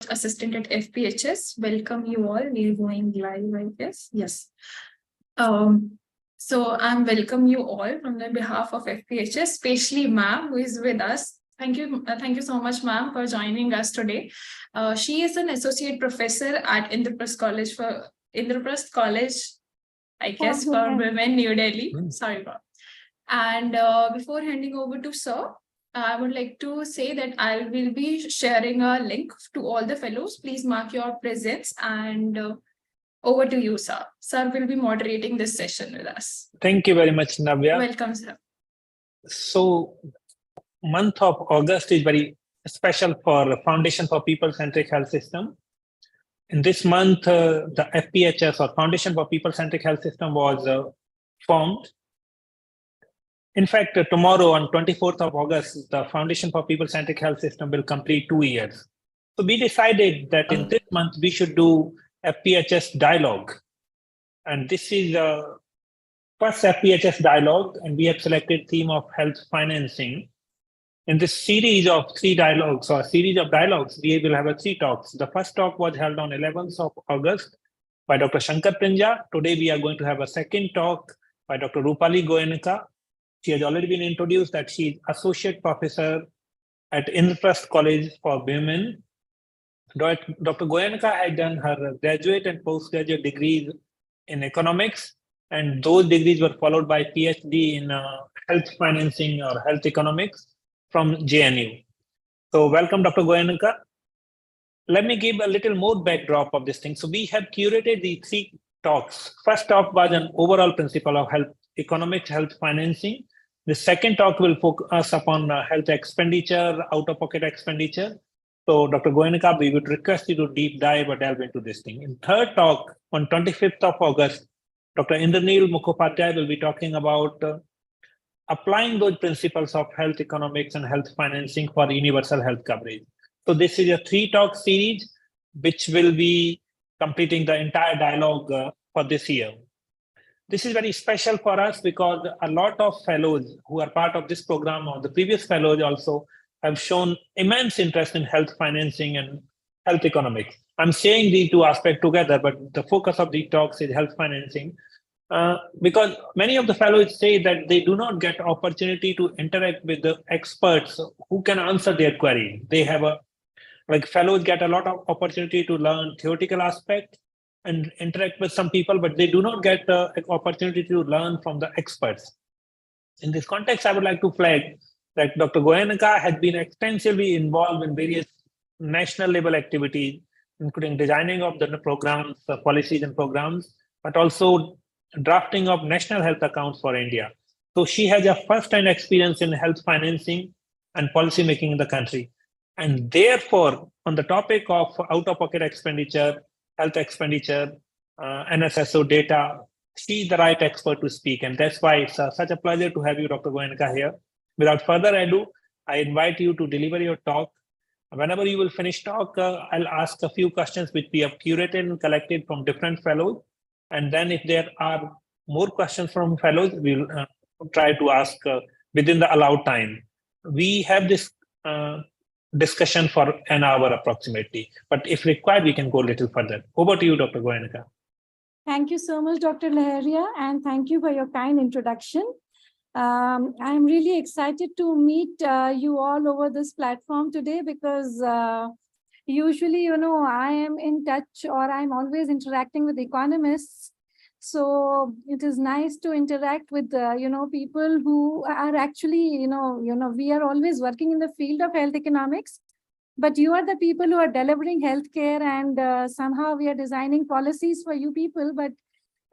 research assistant at FPHS. Welcome you all. We're going live, I guess. Yes. So I'm welcome you all from the behalf of FPHS, especially ma'am who is with us. Thank you so much, ma'am, for joining us today. She is an associate professor at Indraprasth College, I guess, for Women, New Delhi. Sorry, ma'am. And before handing over to Sir, I would like to say that I will be sharing a link to all the fellows. Please mark your presence and over to you, sir. Sir will be moderating this session with us. Thank you very much, Navya. Welcome, sir. So, month of August is very special for Foundation for People-centric Health System. In this month, the FPHS or Foundation for People-centric Health System was formed. In fact, tomorrow on 24th of August, the Foundation for People-centric Health System will complete 2 years. So we decided that in this month, we should do FPHS dialogue. And this is the first FPHS dialogue, and we have selected theme of health financing. In this series of we will have 3 talks. The first talk was held on 11th of August by Dr. Shankar Prinja. Today, we are going to have a second talk by Dr. Rupali Goenka. She has already been introduced that she is associate professor at Indraprasth College for Women. Dr. Goenka had done her graduate and postgraduate degrees in economics, and those degrees were followed by PhD in health financing or health economics from JNU. So welcome, Dr. Goenka. Let me give a little more backdrop of this thing. So we have curated the 3 talks. First talk was an overall principle of health economics, health financing. The second talk will focus upon health expenditure, out-of-pocket expenditure. So Dr. Goenka, we would request you to deep dive or delve into this thing. In third talk on 25th of August, Dr. Indranil Mukhopadhyay will be talking about applying those principles of health economics and health financing for universal health coverage. So this is a 3-talk series, which will be completing the entire dialogue for this year. This is very special for us because a lot of fellows who are part of this program or the previous fellows also have shown immense interest in health financing and health economics. I'm saying these 2 aspects together, but the focus of the talks is health financing. Because many of the fellows say that they do not get opportunity to interact with the experts who can answer their query. They have fellows get a lot of opportunity to learn theoretical aspects and interact with some people, but they do not get the opportunity to learn from the experts. In this context, I would like to flag that Dr. Goenka has been extensively involved in various national level activities, including designing of the programs, the policies and programs, but also drafting of national health accounts for India. So she has a first-hand experience in health financing and policy making in the country. And therefore, on the topic of out-of-pocket expenditure, health expenditure, NSSO data, she's the right expert to speak. And that's why it's such a pleasure to have you, Dr. Goenka, here. Without further ado, I invite you to deliver your talk. Whenever you will finish talk, I'll ask a few questions which we have curated and collected from different fellows. And then if there are more questions from fellows, we'll try to ask within the allowed time. We have this discussion for an hour approximately, but if required, we can go a little further. Over to you, Dr. Goenka. Thank you so much, Dr. Laharia, and thank you for your kind introduction. I'm really excited to meet you all over this platform today because usually, I am in touch or I'm always interacting with economists. So it is nice to interact with, people who are actually, we are always working in the field of health economics, but you are the people who are delivering healthcare and somehow we are designing policies for you people. But,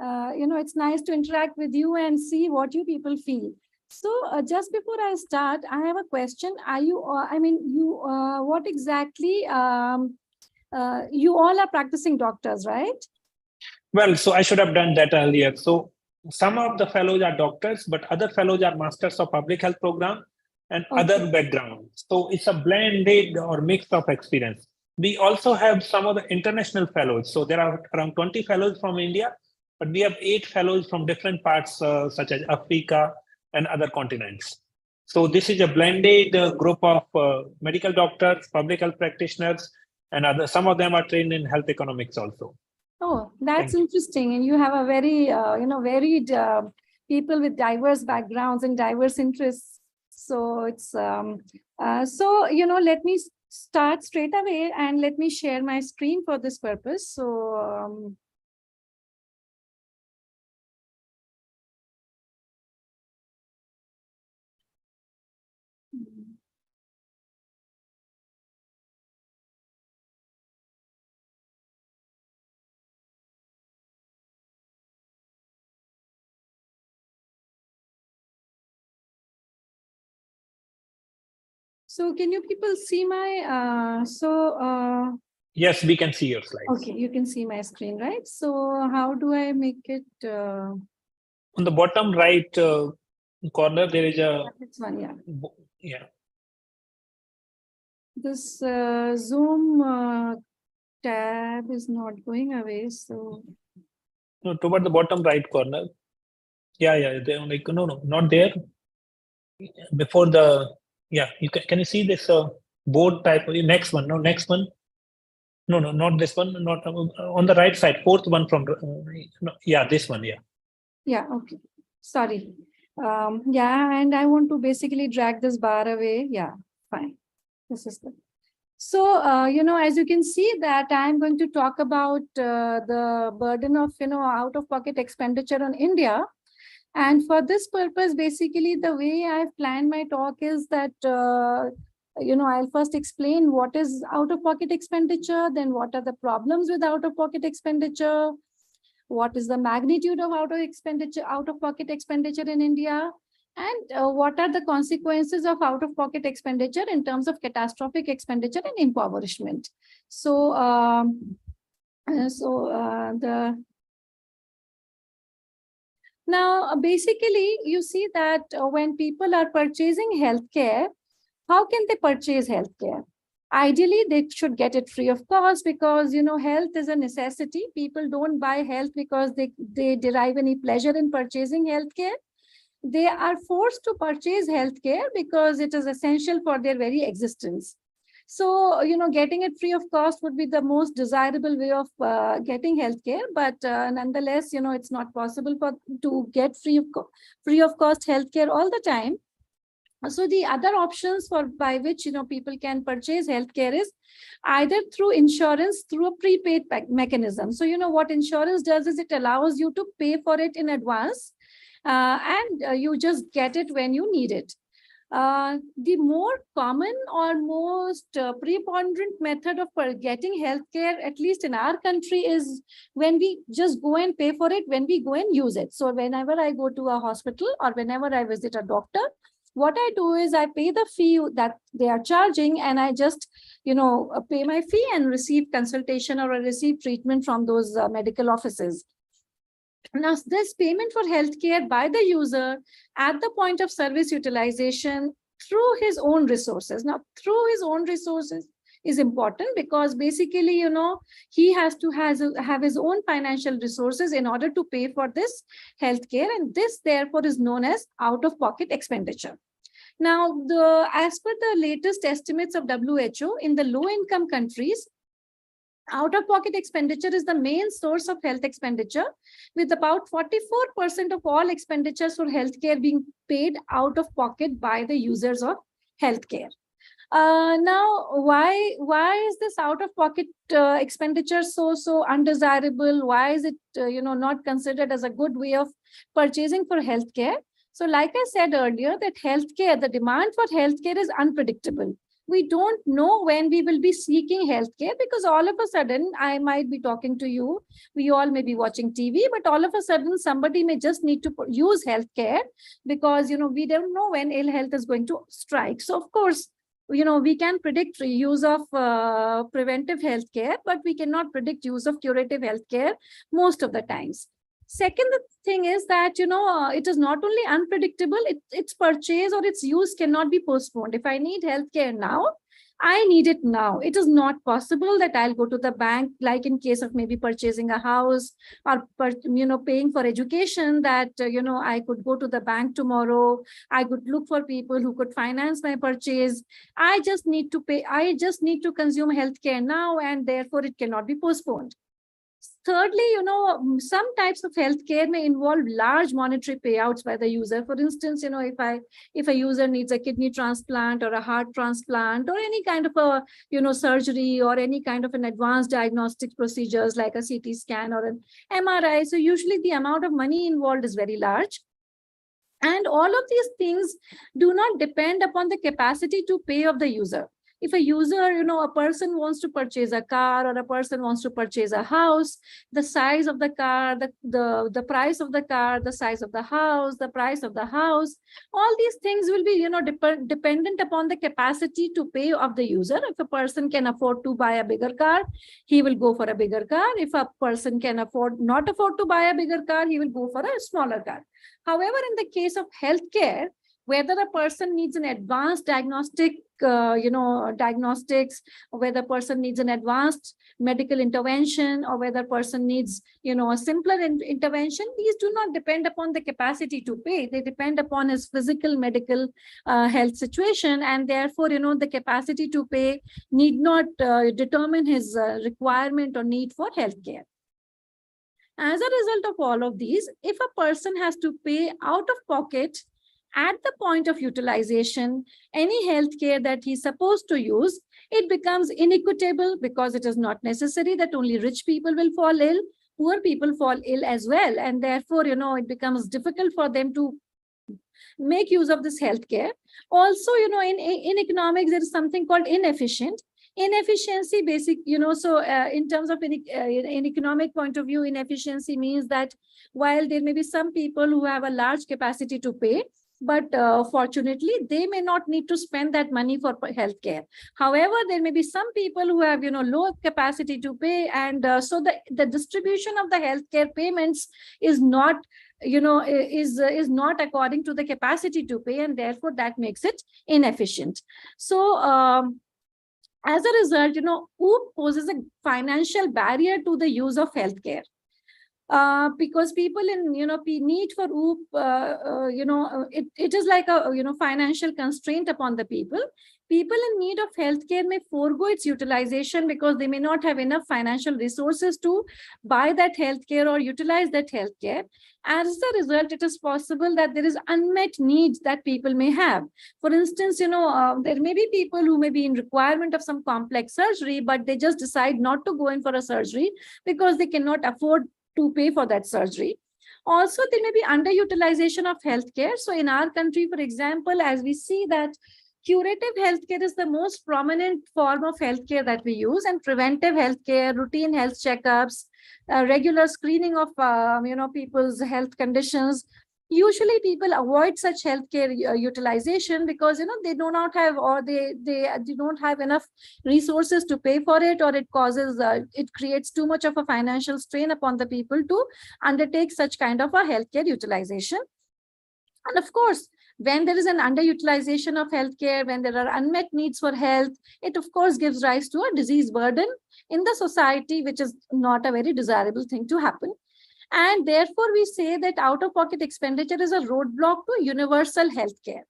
it's nice to interact with you and see what you people feel. So just before I start, I have a question. Are you, what exactly, you all are practicing doctors, right? Well, so I should have done that earlier. So some of the fellows are doctors, but other fellows are masters of public health program and other backgrounds. So it's a blended or mix of experience. We also have some of the international fellows. So there are around 20 fellows from India, but we have 8 fellows from different parts, such as Africa and other continents. So this is a blended group of medical doctors, public health practitioners, and some of them are trained in health economics also. Oh, that's Thank you. interesting. And you have a very, varied people with diverse backgrounds and diverse interests. So it's, let me start straight away and let me share my screen for this purpose. So, so can you people see my, Yes, we can see your slides. okay, you can see my screen, right? So how do I make it? On the bottom right corner, there is a, This one, yeah. yeah. This Zoom tab is not going away. So No, toward the bottom right corner. Yeah, they're like, no, not there. Before the, yeah, can you see this board type? Next one, next one. No, not this one. Not on the right side. Fourth one from, yeah, this one. Yeah. yeah, okay. Sorry. Yeah, and I want to basically drag this bar away. Yeah, fine. This is good. So, as you can see that I'm going to talk about the burden of, out-of-pocket expenditure on India. And for this purpose, basically, the way I've planned my talk is that, I'll first explain what is out-of-pocket expenditure, then what are the problems with out-of-pocket expenditure, what is the magnitude of out-of-pocket expenditure in India, and what are the consequences of out-of-pocket expenditure in terms of catastrophic expenditure and impoverishment. So, now, basically, you see that when people are purchasing healthcare, how can they purchase healthcare? Ideally, they should get it free of cost because, health is a necessity. People don't buy health because they derive any pleasure in purchasing healthcare. They are forced to purchase healthcare because it is essential for their very existence. So, getting it free of cost would be the most desirable way of getting healthcare. But nonetheless, it's not possible to get free of cost healthcare all the time. So the other options by which people can purchase healthcare is either through insurance, through a prepaid mechanism. So what insurance does is it allows you to pay for it in advance, and you just get it when you need it. The more common or most preponderant method of getting healthcare, at least in our country, is when we just go and pay for it when we go and use it. So whenever I go to a hospital or whenever I visit a doctor, what I do is I pay the fee that they are charging, and I just, pay my fee and receive consultation or receive treatment from those medical offices. Now, this payment for healthcare by the user at the point of service utilization through his own resources. Now, through his own resources is important because basically, he has to have his own financial resources in order to pay for this healthcare, and this therefore is known as out-of-pocket expenditure. Now, as per the latest estimates of WHO, in the low-income countries, out-of-pocket expenditure is the main source of health expenditure, with about 44% of all expenditures for healthcare being paid out of pocket by the users of healthcare. Now, why is this out-of-pocket expenditure so undesirable? Why is it not considered as a good way of purchasing for healthcare? So, like I said earlier, that healthcare, the demand for healthcare is unpredictable. We don't know when we will be seeking healthcare because all of a sudden, I might be talking to you, we all may be watching TV, but all of a sudden somebody may just need to use healthcare because, we don't know when ill health is going to strike. So of course, we can predict use of preventive healthcare, but we cannot predict use of curative healthcare most of the times. Second thing is that, it is not only unpredictable, its purchase or its use cannot be postponed. If I need healthcare now, I need it now. It is not possible that I'll go to the bank, like in case of maybe purchasing a house or, paying for education, that, I could go to the bank tomorrow. I could look for people who could finance my purchase. I just need to pay. I just need to consume healthcare now, and therefore it cannot be postponed. Thirdly, some types of healthcare may involve large monetary payouts by the user. For instance, if a user needs a kidney transplant or a heart transplant or any kind of a, surgery or any kind of an advanced diagnostic procedures like a CT scan or an MRI. So usually the amount of money involved is very large. And all of these things do not depend upon the capacity to pay of the user. If a user, a person wants to purchase a car or a person wants to purchase a house, the size of the car, the price of the car, the size of the house, the price of the house, all these things will be, dependent upon the capacity to pay of the user. If a person can afford to buy a bigger car, he will go for a bigger car. If a person can not afford to buy a bigger car, he will go for a smaller car. However, in the case of healthcare, whether a person needs an advanced diagnostics, or whether a person needs an advanced medical intervention, or whether a person needs, a simpler intervention, these do not depend upon the capacity to pay. They depend upon his physical, medical health situation, and therefore, the capacity to pay need not determine his requirement or need for healthcare. As a result of all of these, if a person has to pay out of pocket at the point of utilization any healthcare that he's supposed to use, it becomes inequitable because it is not necessary that only rich people will fall ill. Poor people fall ill as well. And therefore, it becomes difficult for them to make use of this healthcare. Also, in economics, there is something called inefficient. Inefficiency, in terms of in economic point of view, inefficiency means that while there may be some people who have a large capacity to pay, but fortunately, they may not need to spend that money for healthcare. However, there may be some people who have, low capacity to pay, and so the distribution of the healthcare payments is not, is not according to the capacity to pay, and therefore that makes it inefficient. So, as a result, OOP poses a financial barrier to the use of healthcare. Because people in, need for OOP, it is like a, financial constraint upon the people. People in need of healthcare may forego its utilization because they may not have enough financial resources to buy that healthcare or utilize that healthcare. As a result, it is possible that there is unmet needs that people may have. For instance, there may be people who may be in requirement of some complex surgery, but they just decide not to go in for a surgery because they cannot afford to pay for that surgery. Also, there may be underutilization of healthcare. So in our country, for example, as we see that curative healthcare is the most prominent form of healthcare that we use, and preventive healthcare, routine health checkups, regular screening of people's health conditions. Usually people avoid such healthcare utilization because they do not have, or they don't have enough resources to pay for it, or it causes it creates too much of a financial strain upon the people to undertake such kind of a healthcare utilization. And of course, when there is an underutilization of healthcare, when there are unmet needs for health, it of course gives rise to a disease burden in the society, which is not a very desirable thing to happen. And therefore, we say that out-of-pocket expenditure is a roadblock to universal healthcare.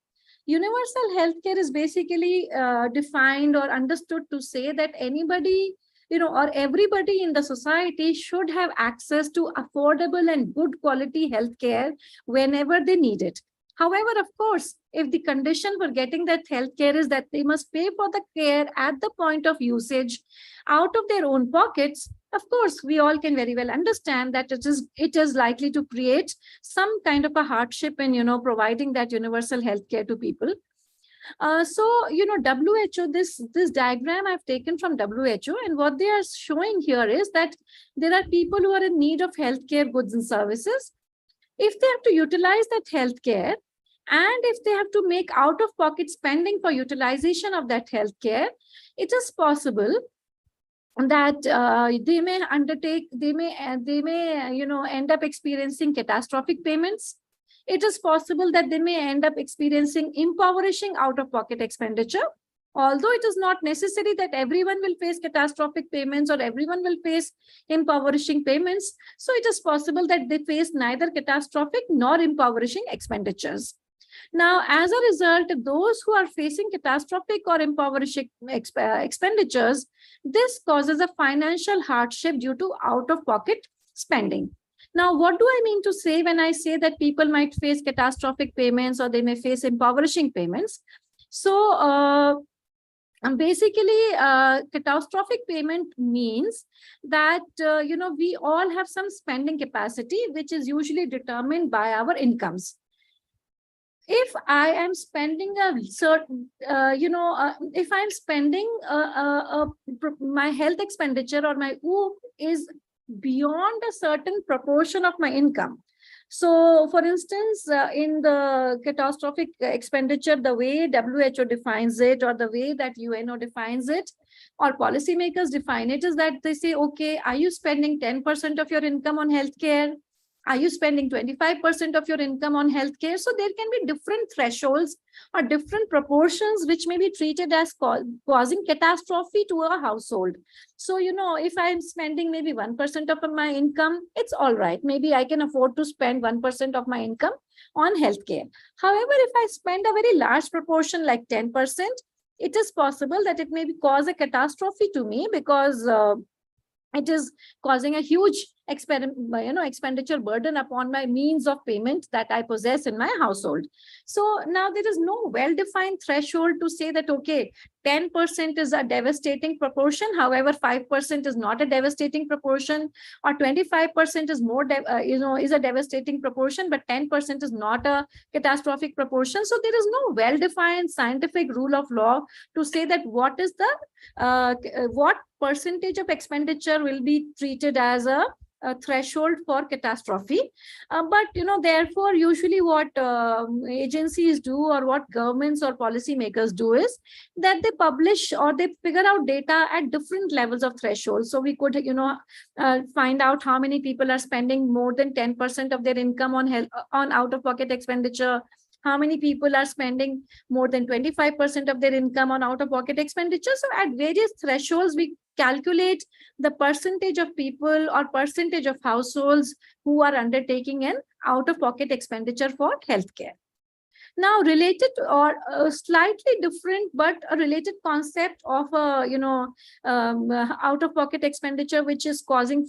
Universal healthcare is basically defined or understood to say that anybody, or everybody in the society should have access to affordable and good quality healthcare whenever they need it. However, of course, if the condition for getting that healthcare is that they must pay for the care at the point of usage out of their own pockets, of course, we all can very well understand that it is likely to create some kind of a hardship in, providing that universal healthcare to people. So, WHO, this diagram I've taken from WHO, and what they are showing here is that there are people who are in need of healthcare goods and services. If they have to utilize that healthcare, and if they have to make out-of-pocket spending for utilization of that healthcare, it is possible that they may end up experiencing catastrophic payments. It is possible that they may end up experiencing impoverishing out-of-pocket expenditure. Although it is not necessary that everyone will face catastrophic payments or everyone will face impoverishing payments, so it is possible that they face neither catastrophic nor impoverishing expenditures. Now, as a result, those who are facing catastrophic or impoverishing expenditures, this causes a financial hardship due to out-of-pocket spending. Now, what do I mean to say when I say that people might face catastrophic payments or they may face impoverishing payments? So, basically, catastrophic payment means that, we all have some spending capacity, which is usually determined by our incomes. If I am spending a certain, if I'm spending my health expenditure or my OOP is beyond a certain proportion of my income. So, for instance, in the catastrophic expenditure, the way WHO defines it, or the way that UNO defines it, or policymakers define it, is that they say, okay, are you spending 10% of your income on healthcare? Are you spending 25% of your income on healthcare? So there can be different thresholds or different proportions which may be treated as causing catastrophe to a household. So, if I'm spending maybe 1% of my income, it's all right. Maybe I can afford to spend 1% of my income on healthcare. However, if I spend a very large proportion like 10%, it is possible that it may cause a catastrophe to me, because it is causing a huge expenditure burden upon my means of payment that I possess in my household. So now there is no well-defined threshold to say that, okay, 10% is a devastating proportion, however, 5% is not a devastating proportion, or 25% is more, is a devastating proportion, but 10% is not a catastrophic proportion. So there is no well-defined scientific rule of law to say that what is the, what percentage of expenditure will be treated as a threshold for catastrophe. But therefore, usually what agencies do, or what governments or policymakers do, is that they publish or they figure out data at different levels of thresholds. So we could find out how many people are spending more than 10% of their income on health, on out-of-pocket expenditure, how many people are spending more than 25% of their income on out-of-pocket expenditure. So at various thresholds, we calculate the percentage of people or percentage of households who are undertaking an out-of-pocket expenditure for healthcare. Now, related or slightly different, but a related concept of a out-of-pocket expenditure which is causing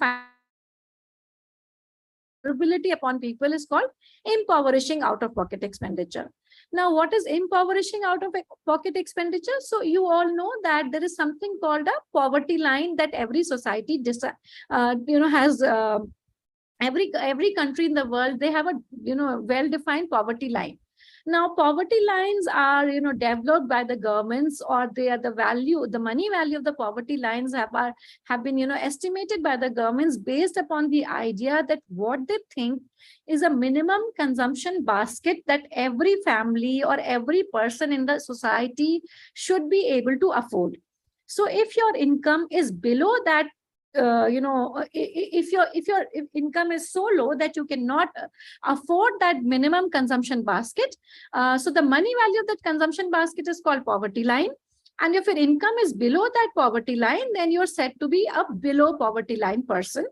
vulnerability upon people is called impoverishing out-of-pocket expenditure. Now, what is impoverishing out-of-pocket expenditure? So you all know that there is something called a poverty line that every society has. Every country in the world, they have a well-defined poverty line. Now, poverty lines are developed by the governments, or they are the money value of the poverty lines have been estimated by the governments based upon the idea that what they think is a minimum consumption basket that every family or every person in the society should be able to afford. So if your income is below that, if your income is so low that you cannot afford that minimum consumption basket, so the money value of that consumption basket is called poverty line. And if your income is below that poverty line, then you're said to be a below poverty line person.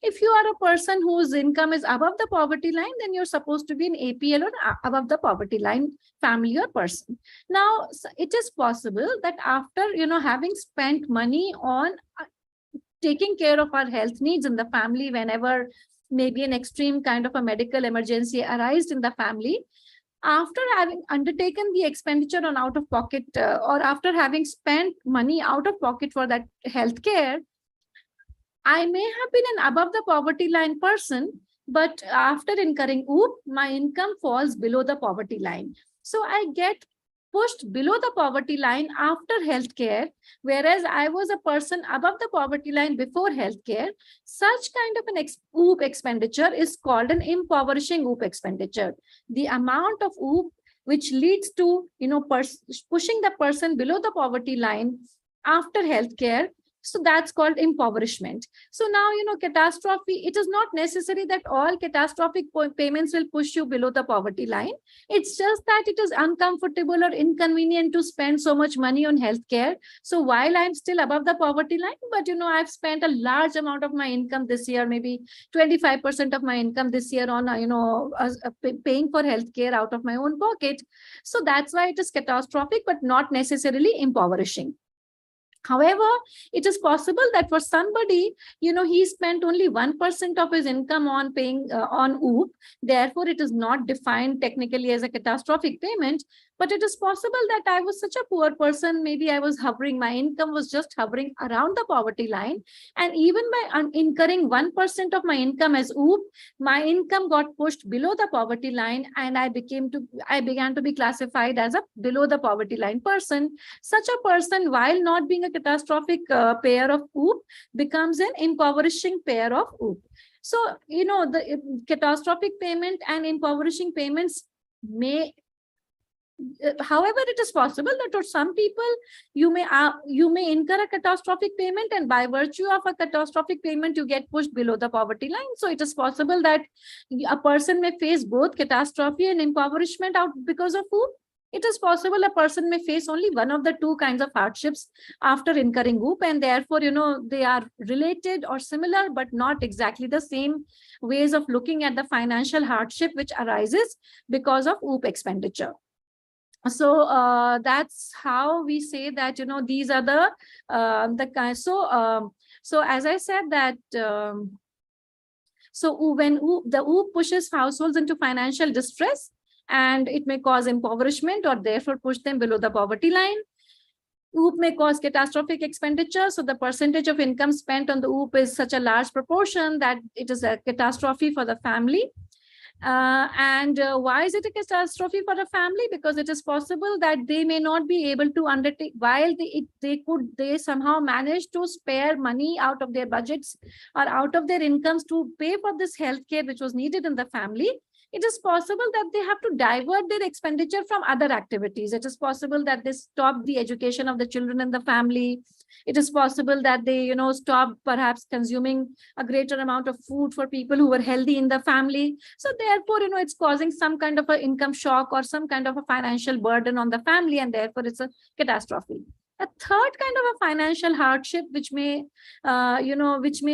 If you are a person whose income is above the poverty line, then you're supposed to be an APL or above the poverty line family or person. Now, it is possible that after having spent money on taking care of our health needs in the family, whenever maybe an extreme kind of a medical emergency arises in the family, after having undertaken the expenditure on out-of-pocket, or after having spent money out of pocket for that healthcare, I may have been an above the poverty line person, but after incurring OOP, my income falls below the poverty line. So I get pushed below the poverty line after healthcare, whereas I was a person above the poverty line before healthcare. Such kind of an OOP expenditure is called an impoverishing OOP expenditure. The amount of OOP which leads to pushing the person below the poverty line after healthcare So that's called impoverishment. So now, catastrophe, it is not necessary that all catastrophic payments will push you below the poverty line. It's just that it is uncomfortable or inconvenient to spend so much money on healthcare. So while I'm still above the poverty line, but I've spent a large amount of my income this year, maybe 25% of my income this year on, paying for healthcare out of my own pocket. So that's why it is catastrophic, but not necessarily impoverishing. However, it is possible that for somebody, he spent only 1% of his income on paying on OOP. Therefore, it is not defined technically as a catastrophic payment. But it is possible that I was such a poor person. Maybe I was hovering, my income was just hovering around the poverty line. And even by incurring 1% of my income as OOP, my income got pushed below the poverty line, and I began to be classified as a below the poverty line person. Such a person, while not being a catastrophic payer of OOP, becomes an impoverishing payer of OOP. So, the catastrophic payment and impoverishing payments may, however, it is possible that for some people, you may incur a catastrophic payment, and by virtue of a catastrophic payment, you get pushed below the poverty line. So it is possible that a person may face both catastrophe and impoverishment out because of OOP. It is possible a person may face only one of the two kinds of hardships after incurring OOP, and therefore, they are related or similar, but not exactly the same ways of looking at the financial hardship which arises because of OOP expenditure. So that's how we say that, these are the kind. So as I said that, so when the OOP pushes households into financial distress, and it may cause impoverishment or therefore push them below the poverty line. OOP may cause catastrophic expenditure. So the percentage of income spent on the OOP is such a large proportion that it is a catastrophe for the family. Why is it a catastrophe for a family? Because it is possible that they may not be able to undertake, while they somehow manage to spare money out of their budgets or out of their incomes to pay for this healthcare which was needed in the family. It is possible that they have to divert their expenditure from other activities. It is possible that they stop the education of the children in the family. It is possible that they, stop perhaps consuming a greater amount of food for people who were healthy in the family. So therefore, it's causing some kind of an income shock or some kind of a financial burden on the family, and therefore it's a catastrophe. A third kind of a financial hardship, which may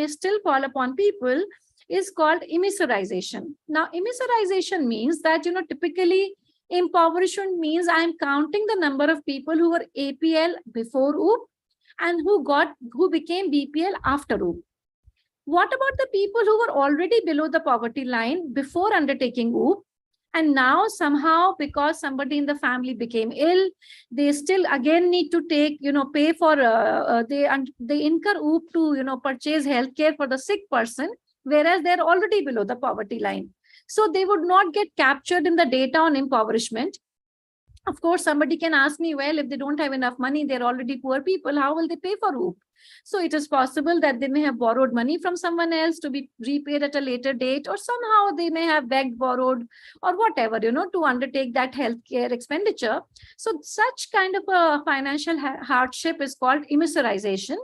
still fall upon people, is called immiserization. Now, immiserization means that, typically impoverishment means I'm counting the number of people who were APL before OOP and who became BPL after OOP. What about the people who were already below the poverty line before undertaking OOP? And now somehow, because somebody in the family became ill, they still again need to take, pay for, they incur OOP to, purchase healthcare for the sick person, whereas they're already below the poverty line. So they would not get captured in the data on impoverishment. Of course, somebody can ask me, well, if they don't have enough money, they're already poor people, how will they pay for OOP? So it is possible that they may have borrowed money from someone else to be repaid at a later date, or somehow they may have begged, borrowed, or whatever, to undertake that healthcare expenditure. So such kind of a financial hardship is called immiserization.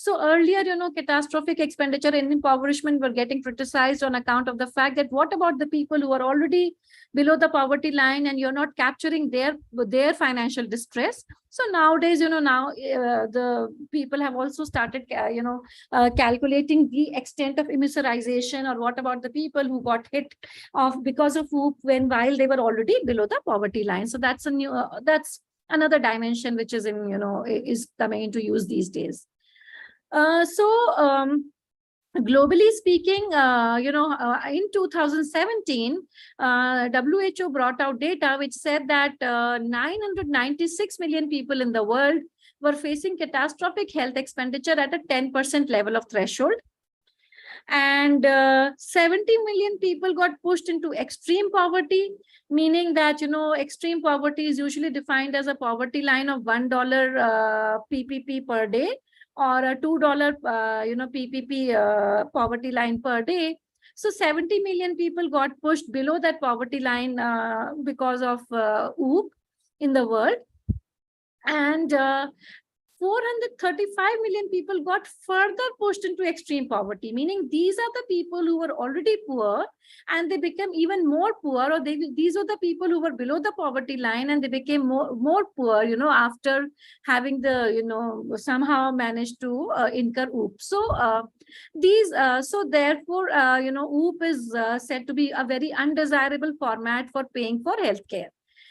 So earlier, catastrophic expenditure and impoverishment were getting criticized on account of the fact that what about the people who are already below the poverty line and you're not capturing their financial distress? So nowadays, now the people have also started, calculating the extent of immiserization, or what about the people who got hit because of OOP while they were already below the poverty line. So that's that's another dimension which is is coming into use these days. Globally speaking, in 2017, WHO brought out data which said that 996 million people in the world were facing catastrophic health expenditure at a 10% level of threshold. And 70 million people got pushed into extreme poverty, meaning that, extreme poverty is usually defined as a poverty line of $1 PPP per day, or a $2 PPP poverty line per day. So 70 million people got pushed below that poverty line because of OOP in the world. And 435 million people got further pushed into extreme poverty, meaning these are the people who were already poor and they became even more poor, or these were the people who were below the poverty line and they became more poor, after having somehow managed to incur OOP. So therefore, OOP is said to be a very undesirable format for paying for healthcare.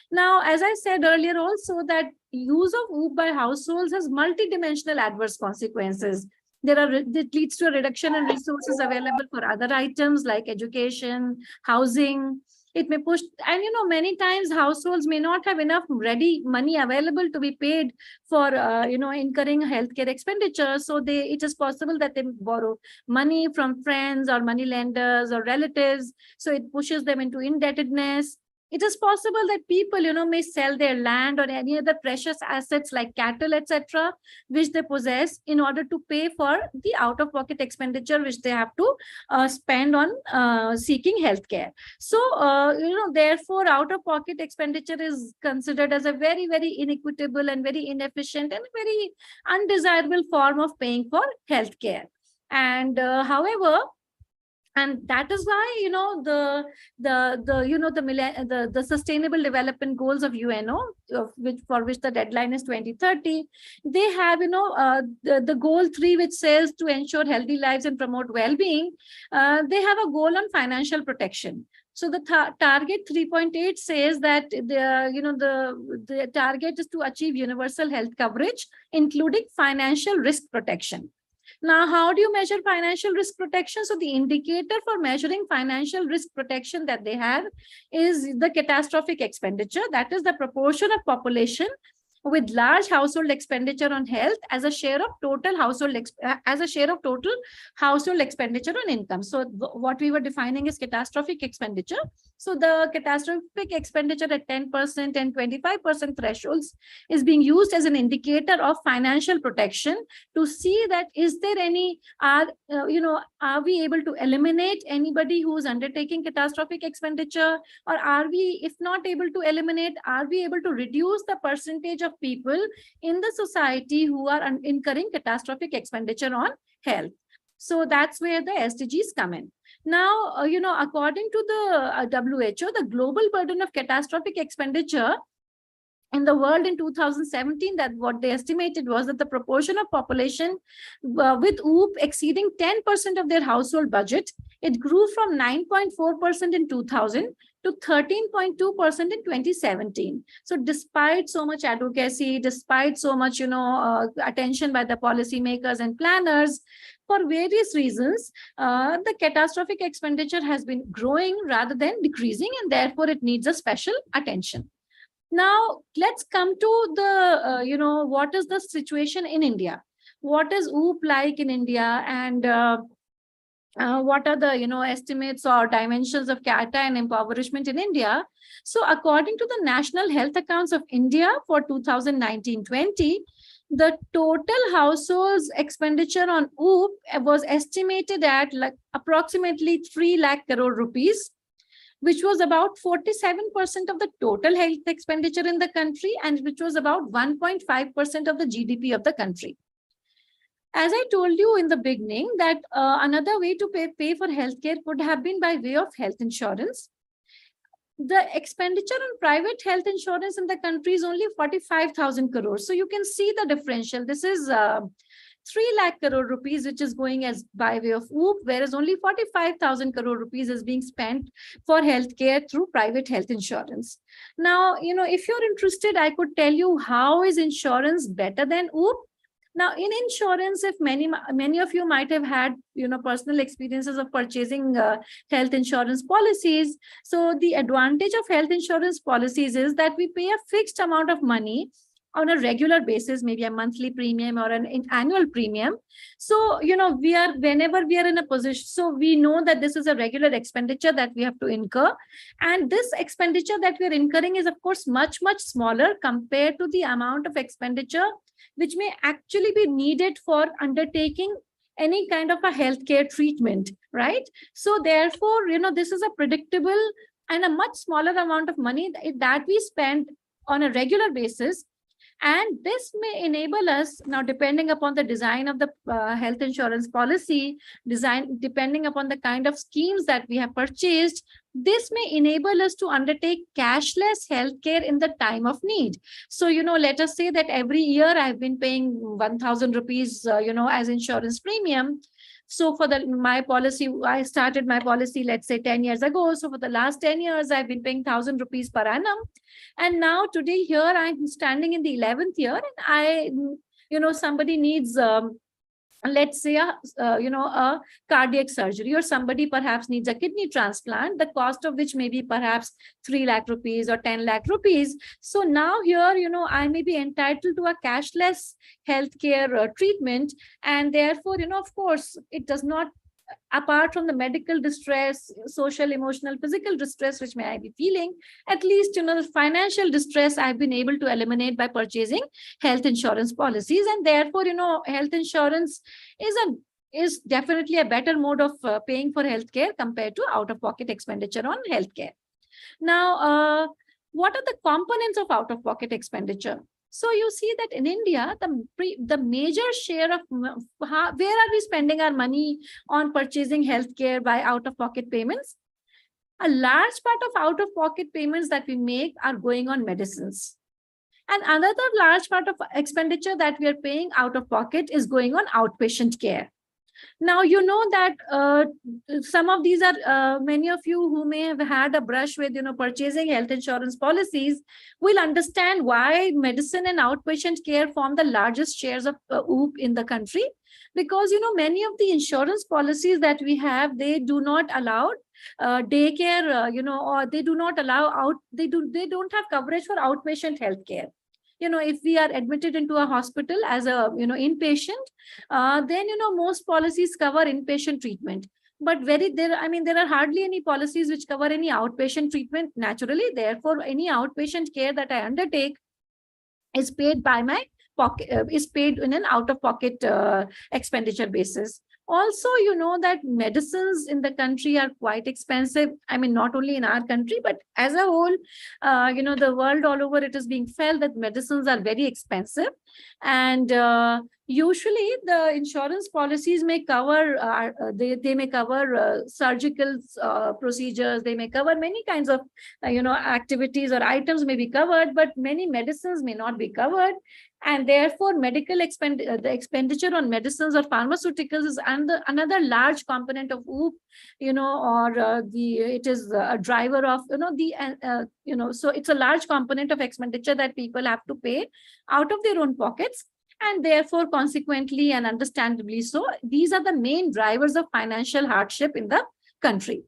Now, as I said earlier also, that use of OOP by households has multidimensional adverse consequences. It leads to a reduction in resources available for other items like education, housing. It may push, and many times households may not have enough ready money available to be paid for, incurring healthcare expenditure. So it is possible that they borrow money from friends or money lenders or relatives. So it pushes them into indebtedness. It is possible that people, may sell their land or any other precious assets like cattle, etc., which they possess in order to pay for the out-of-pocket expenditure which they have to spend on seeking healthcare. So, therefore, out-of-pocket expenditure is considered as a very, very inequitable and very inefficient and very undesirable form of paying for healthcare. And however, and that is why the Sustainable Development Goals of UNO, for which the deadline is 2030, they have the goal 3, which says to ensure healthy lives and promote well-being. They have a goal on financial protection. So the target 3.8 says that the target is to achieve universal health coverage, including financial risk protection. Now, how do you measure financial risk protection? So the indicator for measuring financial risk protection that they have is the catastrophic expenditure. That is the proportion of population with large household expenditure on health as a share of total household expenditure on income. So what we were defining is catastrophic expenditure. So the catastrophic expenditure at 10% and 25% thresholds is being used as an indicator of financial protection to see that is there any, are we able to eliminate anybody who is undertaking catastrophic expenditure, or are we, if not able to eliminate, are we able to reduce the percentage of people in the society who are incurring catastrophic expenditure on health? So that's where the SDGs come in. Now, according to the WHO, the global burden of catastrophic expenditure in the world in 2017, that what they estimated was that the proportion of population with OOP exceeding 10% of their household budget, it grew from 9.4% in 2000 to 13.2% in 2017. So despite so much advocacy, despite so much, attention by the policymakers and planners, for various reasons, the catastrophic expenditure has been growing rather than decreasing, and therefore it needs a special attention. Now, let's come to the, what is the situation in India? What is OOP like in India? And what are the, estimates or dimensions of CATA and impoverishment in India? So according to the National Health Accounts of India for 2019-20, the total households expenditure on OOP was estimated at like approximately 3 lakh crore rupees, which was about 47% of the total health expenditure in the country, and which was about 1.5% of the GDP of the country. As I told you in the beginning, that another way to pay for healthcare would have been by way of health insurance. The expenditure on private health insurance in the country is only 45,000 crores. So you can see the differential. This is 3 lakh crore rupees, which is going as by way of OOP, whereas only 45,000 crore rupees is being spent for healthcare through private health insurance. Now, if you're interested, I could tell you how is insurance better than OOP. Now, in insurance, if many of you might have had, personal experiences of purchasing health insurance policies. So the advantage of health insurance policies is that we pay a fixed amount of money on a regular basis, maybe a monthly premium or an annual premium. So, whenever we are in a position, so we know that this is a regular expenditure that we have to incur. And this expenditure that we are incurring is, of course, much, much smaller compared to the amount of expenditure which may actually be needed for undertaking any kind of a healthcare treatment, right? So therefore, this is a predictable and a much smaller amount of money that we spend on a regular basis, And this may enable us, now depending upon the design of the health insurance policy, depending upon the kind of schemes that we have purchased, this may enable us to undertake cashless healthcare in the time of need. So, let us say that every year I've been paying 1,000 rupees, as insurance premium. So for my policy, I started my policy, let's say 10 years ago. So for the last 10 years, I've been paying 1,000 rupees per annum. And now today here, I'm standing in the 11th year and somebody needs, let's say a cardiac surgery, or somebody perhaps needs a kidney transplant, the cost of which may be perhaps 3 lakh rupees or 10 lakh rupees. So now here, I may be entitled to a cashless healthcare treatment. And therefore, of course, it does not, apart from the medical distress, social, emotional, physical distress, which may I be feeling, at least, the financial distress I've been able to eliminate by purchasing health insurance policies. And therefore, health insurance is definitely a better mode of paying for healthcare compared to out-of-pocket expenditure on healthcare. Now, what are the components of out-of-pocket expenditure? So you see that in India, the major share of where are we spending our money on purchasing healthcare by out-of-pocket payments? A large part of out-of-pocket payments that we make are going on medicines. And another large part of expenditure that we are paying out of pocket is going on outpatient care. Now, that some of these are, many of you who may have had a brush with, purchasing health insurance policies will understand why medicine and outpatient care form the largest shares of OOP in the country. Because, many of the insurance policies that we have, they do not allow daycare, or they do not allow they don't have coverage for outpatient healthcare. If we are admitted into a hospital as a, inpatient, then, most policies cover inpatient treatment. But there are hardly any policies which cover any outpatient treatment naturally. Therefore, any outpatient care that I undertake is paid by my pocket, is paid in an out-of-pocket expenditure basis. Also, that medicines in the country are quite expensive. I mean, not only in our country, but as a whole, the world all over, it is being felt that medicines are very expensive. And usually the insurance policies may cover, they may cover surgical procedures. They may cover many kinds of, activities or items may be covered, but many medicines may not be covered. And therefore, the expenditure on medicines or pharmaceuticals is another large component of OOP, it is a driver of, so it's a large component of expenditure that people have to pay out of their own pockets. And therefore, consequently and understandably so, these are the main drivers of financial hardship in the country.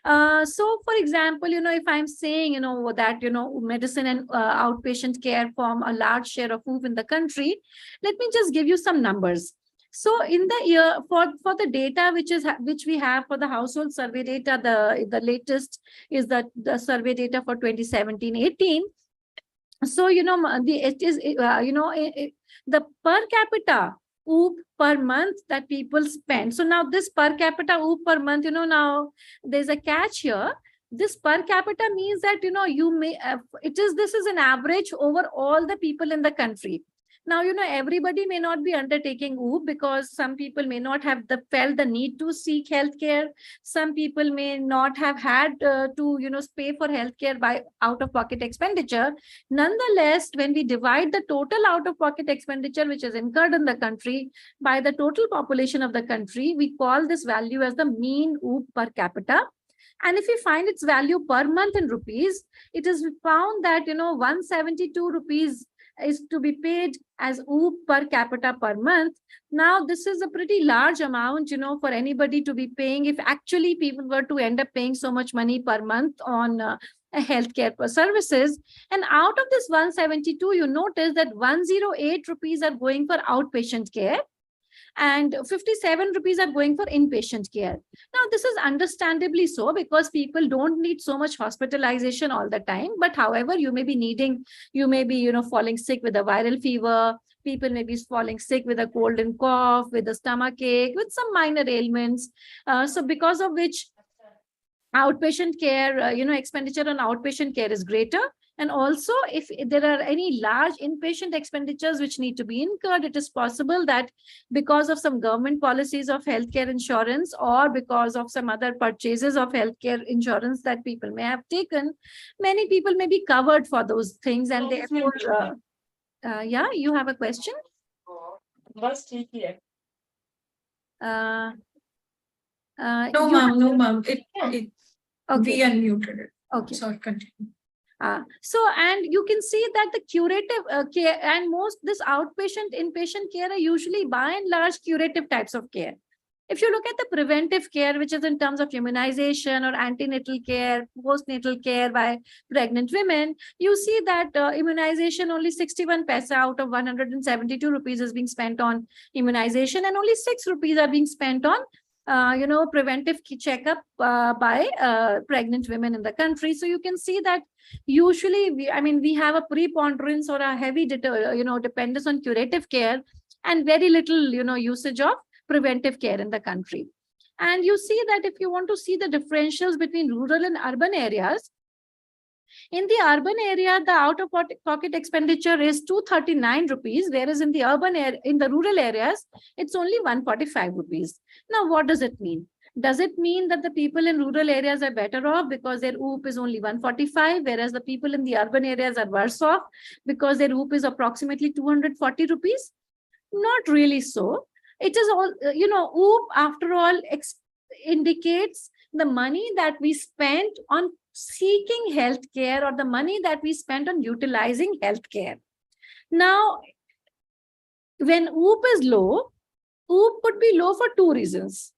So, for example, if I'm saying, that, medicine and outpatient care form a large share of OOP in the country, let me just give you some numbers. So in the year, for the data which we have for the household survey data, the latest is the survey data for 2017-18. So, the per capita OOP per month that people spend. So now this per capita OOP per month, now there's a catch here. This per capita means that, this is an average over all the people in the country. Now, everybody may not be undertaking OOP because some people may not have felt the need to seek healthcare. Some people may not have had to, pay for healthcare by out-of-pocket expenditure. Nonetheless, when we divide the total out-of-pocket expenditure which is incurred in the country by the total population of the country, we call this value as the mean OOP per capita. And if we find its value per month in rupees, it is found that, 172 rupees is to be paid as OOP per capita per month. Now, this is a pretty large amount, for anybody to be paying if actually people were to end up paying so much money per month on healthcare services. And out of this 172, you notice that 108 rupees are going for outpatient care and 57 rupees are going for inpatient care. Now, this is understandably so because people don't need so much hospitalization all the time. But however, you may be falling sick with a viral fever. People may be falling sick with a cold and cough, with a stomach ache, with some minor ailments. So because of which outpatient care, expenditure on outpatient care is greater. And also, if there are any large inpatient expenditures which need to be incurred, it is possible that because of some government policies of healthcare insurance or because of some other purchases of healthcare insurance that people may have taken, many people may be covered for those things. And therefore, yeah, you have a question? No, ma'am. No, ma'am. Okay. We unmuted it. Okay. Sorry, continue. So, and you can see that the curative care and most this outpatient, inpatient care are usually by and large curative types of care. If you look at the preventive care, which is in terms of immunization or antenatal care, postnatal care by pregnant women, you see that immunization, only 61 paisa out of 172 rupees is being spent on immunization, and only 6 rupees are being spent on preventive checkup by pregnant women in the country. So you can see that usually we have a preponderance or a heavy dependence on curative care and very little usage of preventive care in the country. And you see that if you want to see the differentials between rural and urban areas, in the urban area, the out-of-pocket expenditure is 239 rupees, whereas in the rural areas, it's only 145 rupees. Now, what does it mean? Does it mean that the people in rural areas are better off because their OOP is only 145, whereas the people in the urban areas are worse off because their OOP is approximately 240 rupees? Not really so. It is all, OOP after all indicates the money that we spent on seeking healthcare or the money that we spent on utilizing healthcare. Now, when OOP is low, OOP could be low for two reasons.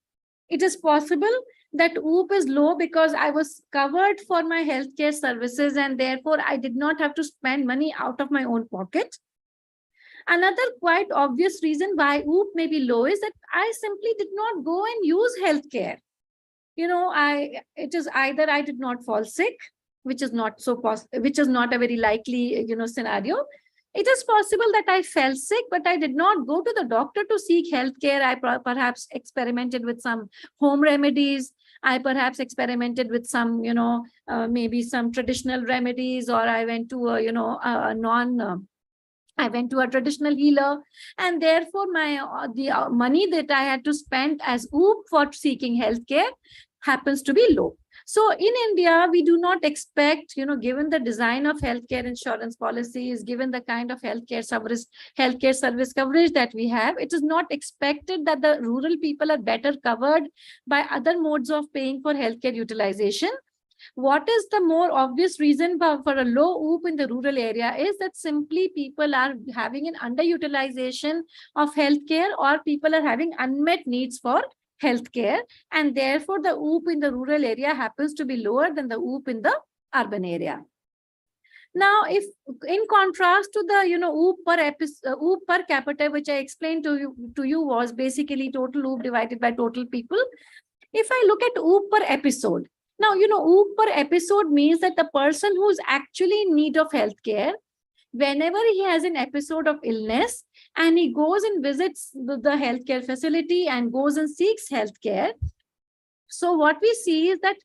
It is possible that OOP is low because I was covered for my healthcare services and therefore I did not have to spend money out of my own pocket. Another quite obvious reason why OOP may be low is that I simply did not go and use healthcare. It is either I did not fall sick, which is not a very likely, scenario. It is possible that I fell sick, but I did not go to the doctor to seek healthcare. I perhaps experimented with some home remedies. I perhaps experimented with some, maybe some traditional remedies, or I went to I went to a traditional healer, and therefore the money that I had to spend as OOP for seeking healthcare happens to be low. So in India, we do not expect, given the design of healthcare insurance policies, given the kind of healthcare service coverage that we have, it is not expected that the rural people are better covered by other modes of paying for healthcare utilization. What is the more obvious reason for a low OOP in the rural area is that simply people are having an underutilization of healthcare, or people are having unmet needs for healthcare, and therefore the OOP in the rural area happens to be lower than the OOP in the urban area. Now, if in contrast to the OOP per capita, which I explained to you was basically total OOP divided by total people. If I look at OOP per episode, now, OOP per episode means that the person who is actually in need of healthcare, whenever he has an episode of illness and he goes and visits the healthcare facility and goes and seeks healthcare. So what we see is that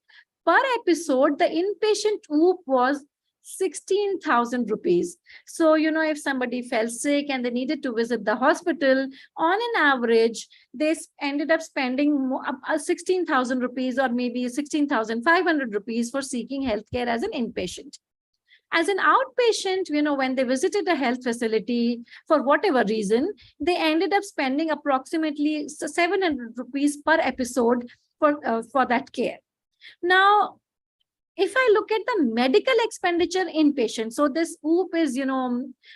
per episode, the inpatient OOP was 16,000 rupees. So, if somebody fell sick and they needed to visit the hospital, on an average, they ended up spending 16,000 rupees or maybe 16,500 rupees for seeking healthcare as an inpatient. As an outpatient, when they visited a health facility, for whatever reason, they ended up spending approximately 700 rupees per episode for that care. Now, if I look at the medical expenditure inpatient, so this OOP is,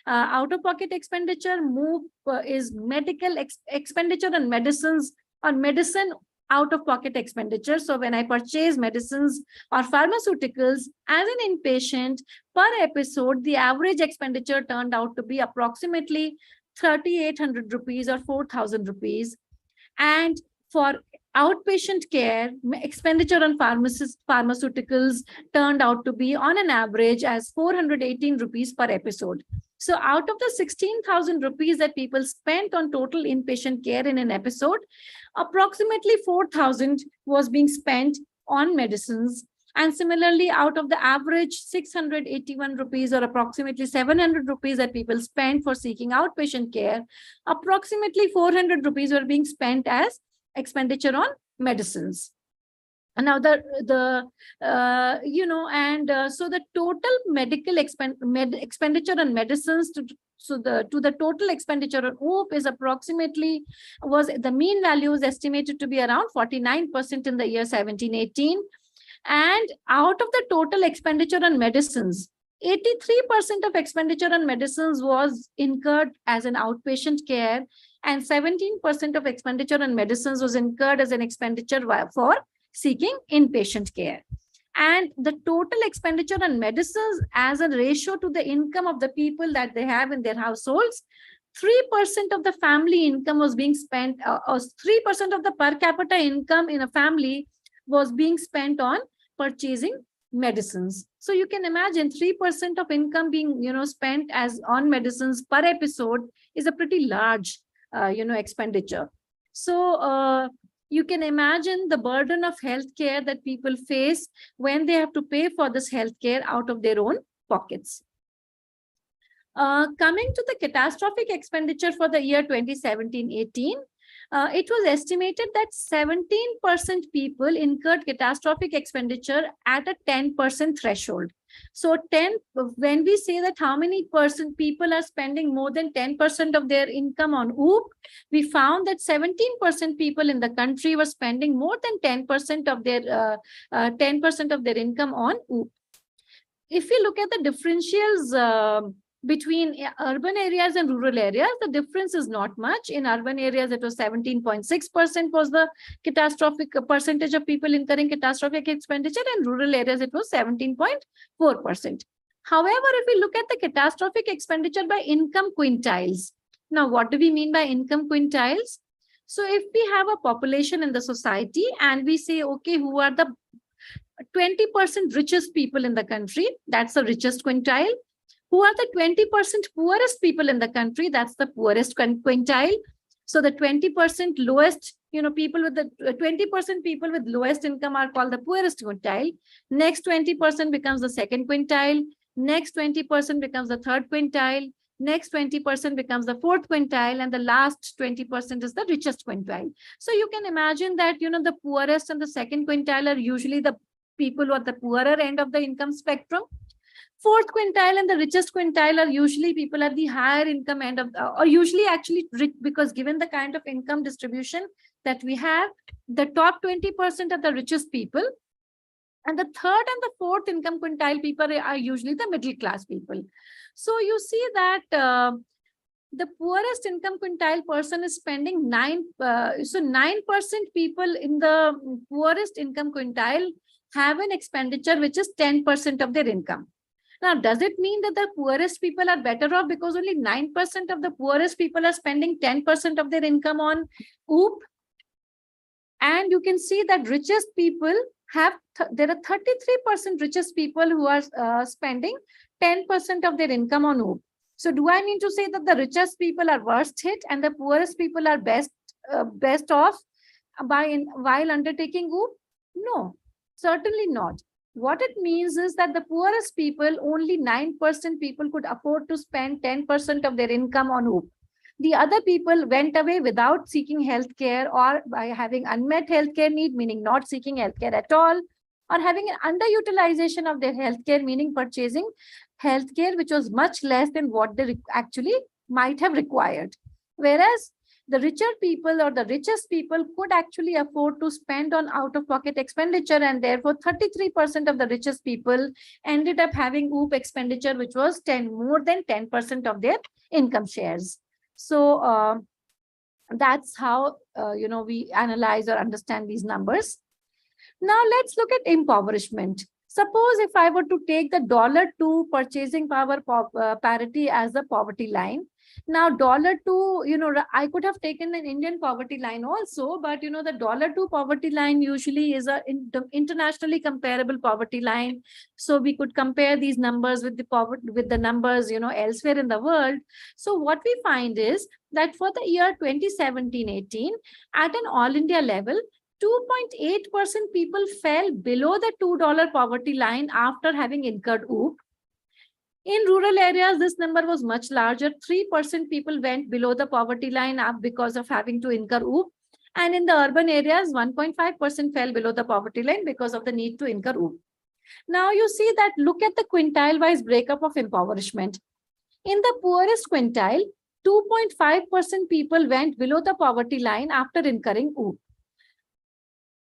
out-of-pocket expenditure, MOOP is medical expenditure on medicines, on medicine out-of-pocket expenditure. So when I purchase medicines or pharmaceuticals as an inpatient per episode, the average expenditure turned out to be approximately 3,800 rupees or 4,000 rupees. And for outpatient care, expenditure on pharmaceuticals turned out to be on an average as 418 rupees per episode. So out of the 16,000 rupees that people spent on total inpatient care in an episode, approximately 4,000 was being spent on medicines, And similarly, out of the average 681 rupees or approximately 700 rupees that people spend for seeking outpatient care, approximately 400 rupees were being spent as expenditure on medicines. And now so the total medical expenditure on medicines to the total expenditure on OOP is approximately, the mean value is estimated to be around 49% in the year 17-18. And out of the total expenditure on medicines, 83% of expenditure on medicines was incurred as an outpatient care, and 17% of expenditure on medicines was incurred as an expenditure for seeking inpatient care. And the total expenditure on medicines as a ratio to the income of the people that they have in their households, 3% of the family income was being spent, or 3% of the per capita income in a family was being spent on purchasing medicines. So you can imagine 3% of income being, spent as on medicines per episode is a pretty large, expenditure. So you can imagine the burden of healthcare that people face when they have to pay for this healthcare out of their own pockets. Coming to the catastrophic expenditure for the year 2017-18, it was estimated that 17% people incurred catastrophic expenditure at a 10% threshold. So when we say that how many people are spending more than 10% of their income on OOP, we found that 17% people in the country were spending more than 10% of their 10% of their income on OOP. If we look at the differentials between urban areas and rural areas, the difference is not much. In urban areas, it was 17.6% was the catastrophic percentage of people incurring catastrophic expenditure, and rural areas, it was 17.4%. However, if we look at the catastrophic expenditure by income quintiles, now what do we mean by income quintiles? So if we have a population in the society and we say, okay, who are the 20% richest people in the country, that's the richest quintile. Who are the 20% poorest people in the country? That's the poorest quintile. So the 20% lowest, people with the 20% people with lowest income are called the poorest quintile. Next 20% becomes the second quintile. Next 20% becomes the third quintile. Next 20% becomes the fourth quintile, and the last 20% is the richest quintile. So you can imagine that, the poorest and the second quintile are usually the people who are the poorer end of the income spectrum. Fourth quintile and the richest quintile are usually people at the higher income end of, or usually actually rich, because given the kind of income distribution that we have, the top 20% are the richest people. And the third and the fourth income quintile people are usually the middle class people. So you see that the poorest income quintile person is spending 9% people in the poorest income quintile have an expenditure which is 10% of their income. Now, does it mean that the poorest people are better off because only 9% of the poorest people are spending 10% of their income on OOP? And you can see that richest people have, there are 33% richest people who are spending 10% of their income on OOP. So do I mean to say that the richest people are worst hit and the poorest people are best off while undertaking OOP? No, certainly not. What it means is that the poorest people, only 9% people could afford to spend 10% of their income on OOP. The other people went away without seeking healthcare, or by having unmet healthcare need, meaning not seeking healthcare at all, or having an underutilization of their healthcare, meaning purchasing healthcare which was much less than what they actually might have required. Whereas the richer people or the richest people could actually afford to spend on out-of-pocket expenditure, and therefore 33% of the richest people ended up having OOP expenditure which was more than 10% of their income shares. So that's how we analyze or understand these numbers. Now let's look at impoverishment. Suppose if I were to take the $2 purchasing power parity as the poverty line. Now $2, I could have taken an Indian poverty line also, but the $2 poverty line usually is a internationally comparable poverty line. So we could compare these numbers with the numbers elsewhere in the world. So what we find is that for the year 2017-18, at an all India level, 2.8% people fell below the $2 poverty line after having incurred OOP. In rural areas, this number was much larger. 3% people went below the poverty line up because of having to incur OOP. And in the urban areas, 1.5% fell below the poverty line because of the need to incur OOP. Now you see that, look at the quintile-wise breakup of impoverishment. In the poorest quintile, 2.5% people went below the poverty line after incurring OOP.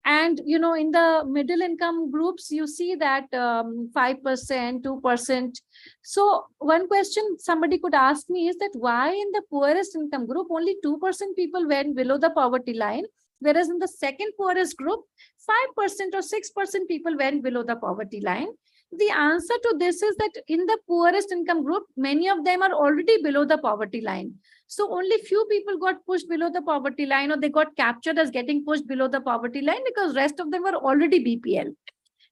And, in the middle income groups, you see that 5%, 2%. So one question somebody could ask me is that why in the poorest income group, only 2% people went below the poverty line, whereas in the second poorest group, 5% or 6% people went below the poverty line. The answer to this is that in the poorest income group, many of them are already below the poverty line. So only few people got pushed below the poverty line, or they got captured as getting pushed below the poverty line, because rest of them were already BPL.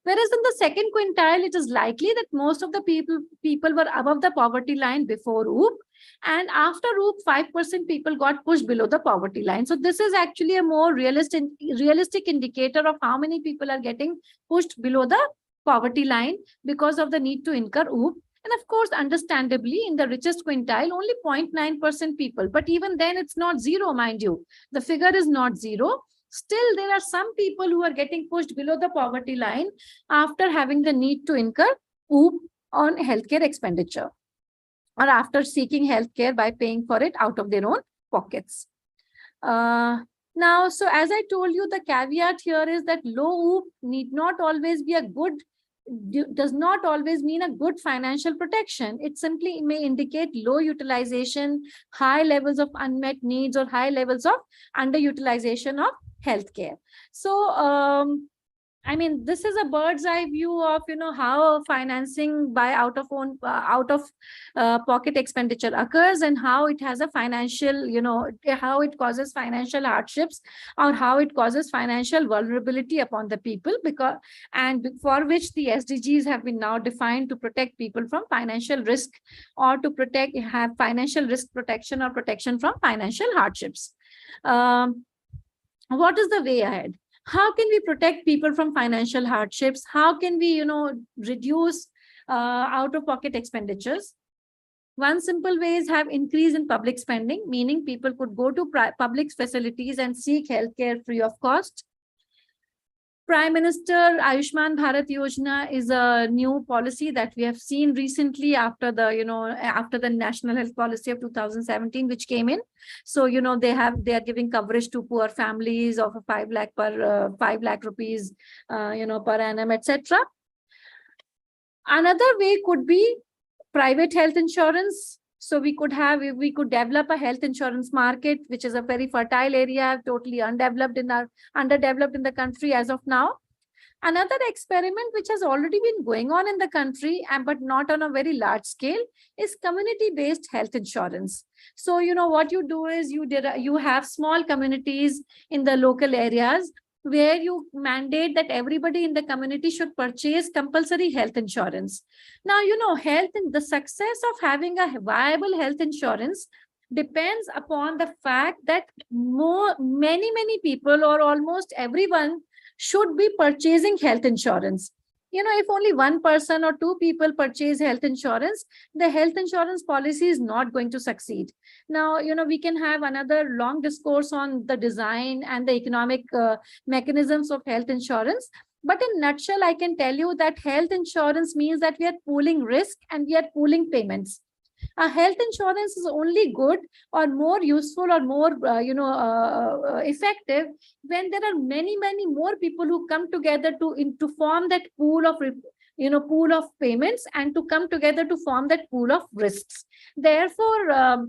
Whereas in the second quintile, it is likely that most of the people were above the poverty line before OOP, and after OOP, 5% people got pushed below the poverty line. So this is actually a more realistic indicator of how many people are getting pushed below the poverty line because of the need to incur OOP. And of course, understandably, in the richest quintile, only 0.9% people. But even then, it's not zero, mind you. The figure is not zero. Still, there are some people who are getting pushed below the poverty line after having the need to incur OOP on healthcare expenditure, or after seeking healthcare by paying for it out of their own pockets. Now, so as I told you, the caveat here is that low OOP need not always be does not always mean a good financial protection. It simply may indicate low utilization, high levels of unmet needs, or high levels of underutilization of healthcare. So, I mean, this is a bird's eye view of, how financing by out of pocket expenditure occurs, and how it has a financial, how it causes financial hardships, or how it causes financial vulnerability upon the people, and for which the SDGs have been now defined to protect people from financial risk, or to have financial risk protection, or protection from financial hardships. What is the way ahead? How can we protect people from financial hardships? How can we, reduce out-of-pocket expenditures? One simple way is have increase in public spending, meaning people could go to public facilities and seek healthcare free of cost. Prime Minister Ayushman Bharat Yojana is a new policy that we have seen recently after the National Health Policy of 2017, which came in. So, they are giving coverage to poor families of 5 lakh rupees, per annum, etc. Another way could be private health insurance. So we could develop a health insurance market, which is a very fertile area, totally underdeveloped in the country as of now. Another experiment which has already been going on in the country, but not on a very large scale, is community-based health insurance. So, what you do is you have small communities in the local areas where you mandate that everybody in the community should purchase compulsory health insurance. Now, the success of having a viable health insurance depends upon the fact that many people, or almost everyone, should be purchasing health insurance. If only one person or two people purchase health insurance, the health insurance policy is not going to succeed. Now, we can have another long discourse on the design and the economic mechanisms of health insurance. But in a nutshell, I can tell you that health insurance means that we are pooling risk and we are pooling payments. A health insurance is only good or more useful or more effective when there are many more people who come together to form that pool of payments, and to come together to form that pool of risks. Therefore,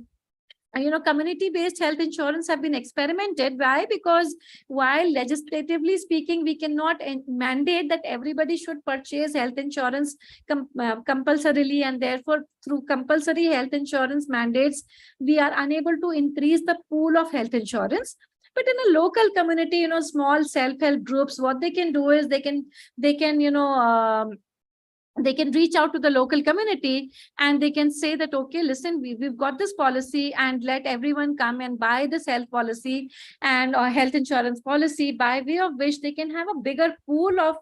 community-based health insurance have been experimented. Why? Because while legislatively speaking, we cannot mandate that everybody should purchase health insurance compulsorily, and therefore through compulsory health insurance mandates, we are unable to increase the pool of health insurance. But in a local community, small self-help groups, what they can do is they can they can reach out to the local community and they can say that, okay, listen, we've got this policy, and let everyone come and buy this health policy and health insurance policy, by way of which they can have a bigger pool of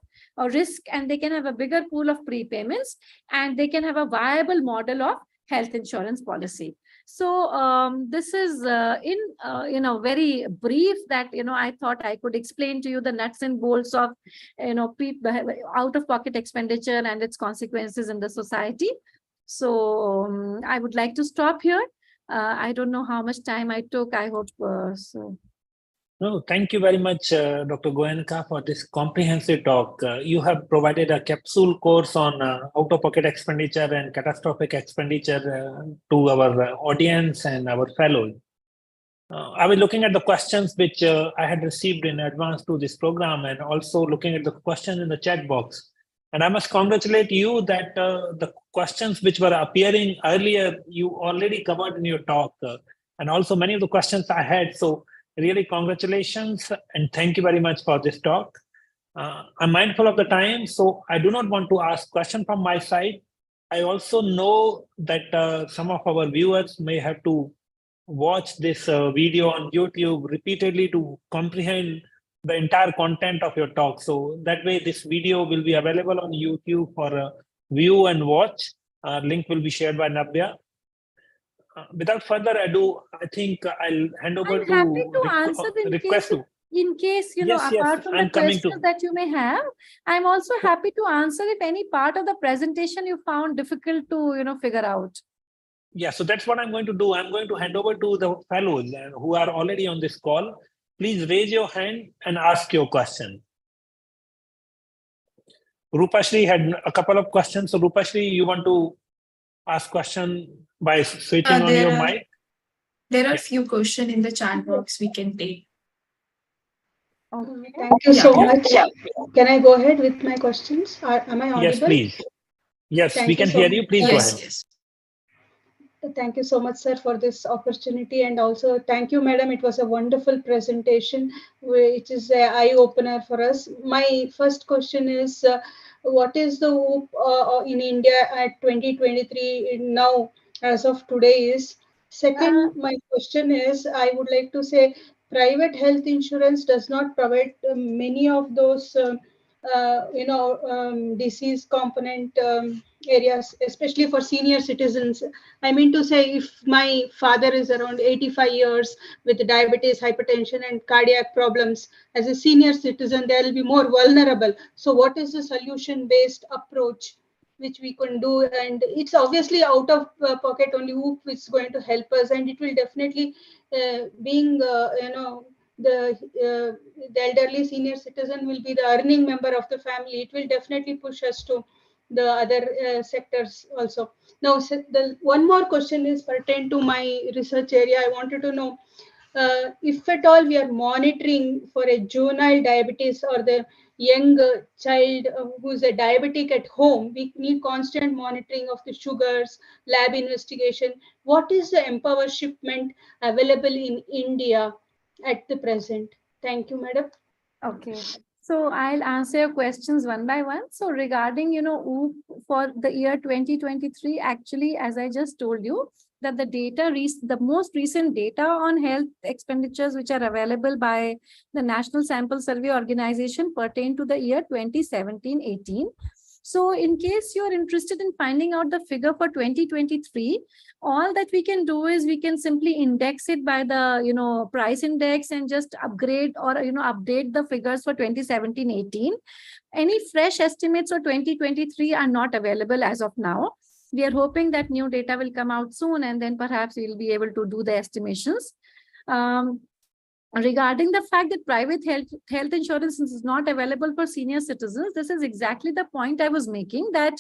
risk, and they can have a bigger pool of prepayments, and they can have a viable model of health insurance policy. So this is very brief that I thought I could explain to you the nuts and bolts of out-of-pocket expenditure and its consequences in the society. So I would like to stop here. I don't know how much time I took. I hope so. No, thank you very much, Dr. Goenka, for this comprehensive talk. You have provided a capsule course on out-of-pocket expenditure and catastrophic expenditure to our audience and our fellows. I was looking at the questions which I had received in advance to this program, and also looking at the questions in the chat box. And I must congratulate you that the questions which were appearing earlier, you already covered in your talk. And also many of the questions I had. So really congratulations and thank you very much for this talk. I'm mindful of the time, so I do not want to ask questions from my side. I also know that some of our viewers may have to watch this video on YouTube repeatedly to comprehend the entire content of your talk. So that way this video will be available on YouTube for view and watch. Link will be shared by Navya. Without further ado, I think I'll hand over I'm happy to answer request to. In case, Yes, apart from the questions that you may have, I'm also happy to answer if any part of the presentation you found difficult to, figure out. Yeah, so that's what I'm going to do. I'm going to hand over to the fellows who are already on this call. Please raise your hand and ask your question. Rupashri had a couple of questions. So Rupashri, you want to ask question by switching on your mic? There are a few questions in the chat box we can take. Okay. Thank you so much. Can I go ahead with my questions? Am I audible? Yes, please. Yes, we can hear you. Please go ahead. Yes. Thank you so much, sir, for this opportunity. And also thank you, madam. It was a wonderful presentation, which is an eye-opener for us. My first question is, what is the hope in India at 2023 now, as of today is? Second, my question is, I would like to say, private health insurance does not provide many of those, disease component areas, especially for senior citizens. I mean to say, if my father is around 85 years with diabetes, hypertension, and cardiac problems, as a senior citizen, they will be more vulnerable. So what is the solution-based approach which we can do? And it's obviously out of pocket only who is going to help us, and it will definitely being the elderly senior citizen will be the earning member of the family. It will definitely push us to the other sectors also. Now, the one more question is pertain to my research area. I wanted to know if at all we are monitoring for a juvenile diabetes or the young child who's a diabetic at home. We need constant monitoring of the sugars, lab investigation. What is the empower shipment available in India at the present? Thank you, madam. Okay. So I'll answer your questions one by one. So regarding, for the year 2023, actually, as I just told you, that the data, the most recent data on health expenditures which are available by the National Sample Survey Organization pertain to the year 2017-18. So in case you're interested in finding out the figure for 2023, all that we can do is we can simply index it by the, price index and just upgrade or, update the figures for 2017-18. Any fresh estimates for 2023 are not available as of now. We are hoping that new data will come out soon, and then perhaps we'll be able to do the estimations. Regarding the fact that private health insurance is not available for senior citizens, this is exactly the point I was making, that,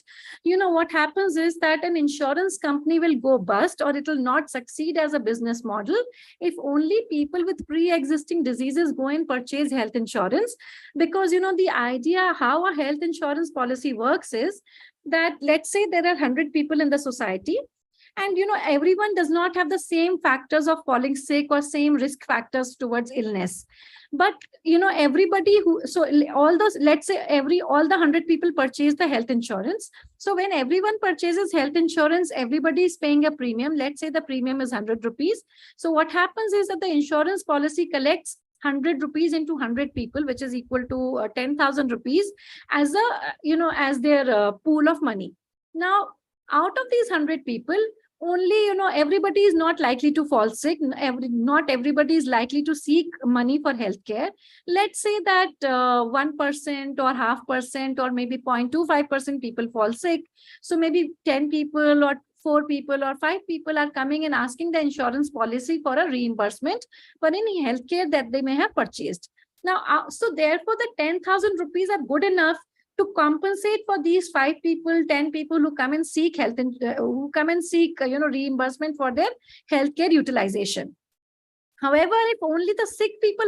what happens is that an insurance company will go bust, or it will not succeed as a business model if only people with pre-existing diseases go and purchase health insurance. Because, the idea how a health insurance policy works is that, let's say there are 100 people in the society, And, everyone does not have the same factors of falling sick or same risk factors towards illness. But, everybody so all those, let's say all the 100 people purchase the health insurance. So when everyone purchases health insurance, everybody is paying a premium. Let's say the premium is 100 rupees. So what happens is that the insurance policy collects 100 rupees into 100 people, which is equal to 10,000 rupees as as their pool of money. Now, out of these 100 people, only, everybody is not likely to fall sick. Not everybody is likely to seek money for healthcare. Let's say that 1% or 0.5% or maybe 0.25% people fall sick. So maybe 10 people or 4 people or 5 people are coming and asking the insurance policy for a reimbursement for any healthcare that they may have purchased. Now, so therefore, the 10,000 rupees are good enough to compensate for these 5 people, 10 people who come and seek reimbursement for their healthcare utilization. However, if only the sick people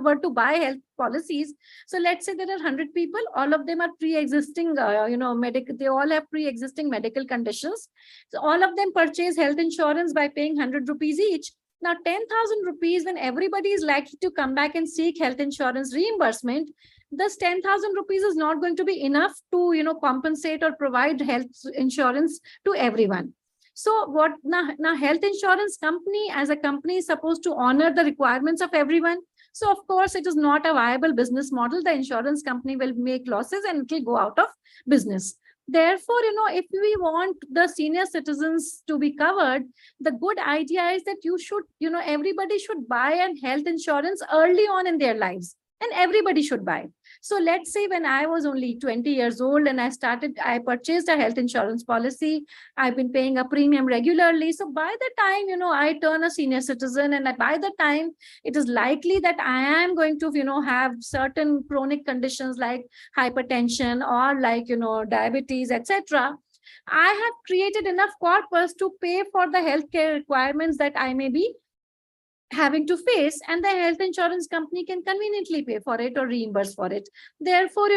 were to buy health policies, so let's say there are 100 people, all of them are pre-existing, medical. They all have pre-existing medical conditions. So all of them purchase health insurance by paying 100 rupees each. Now, 10,000 rupees, when everybody is likely to come back and seek health insurance reimbursement, this 10,000 rupees is not going to be enough to, compensate or provide health insurance to everyone. So what now health insurance company as a company is supposed to honor the requirements of everyone. So of course, it is not a viable business model. The insurance company will make losses and it will go out of business. Therefore, if we want the senior citizens to be covered, the good idea is that you should, everybody should buy a health insurance early on in their lives, and everybody should buy. So let's say when I was only 20 years old and I purchased a health insurance policy, I've been paying a premium regularly. So by the time, I turn a senior citizen, and by the time it is likely that I am going to, have certain chronic conditions like hypertension or like, diabetes, etc., I have created enough corpus to pay for the healthcare requirements that I may be having to face, and the health insurance company can conveniently pay for it or reimburse for it. Therefore,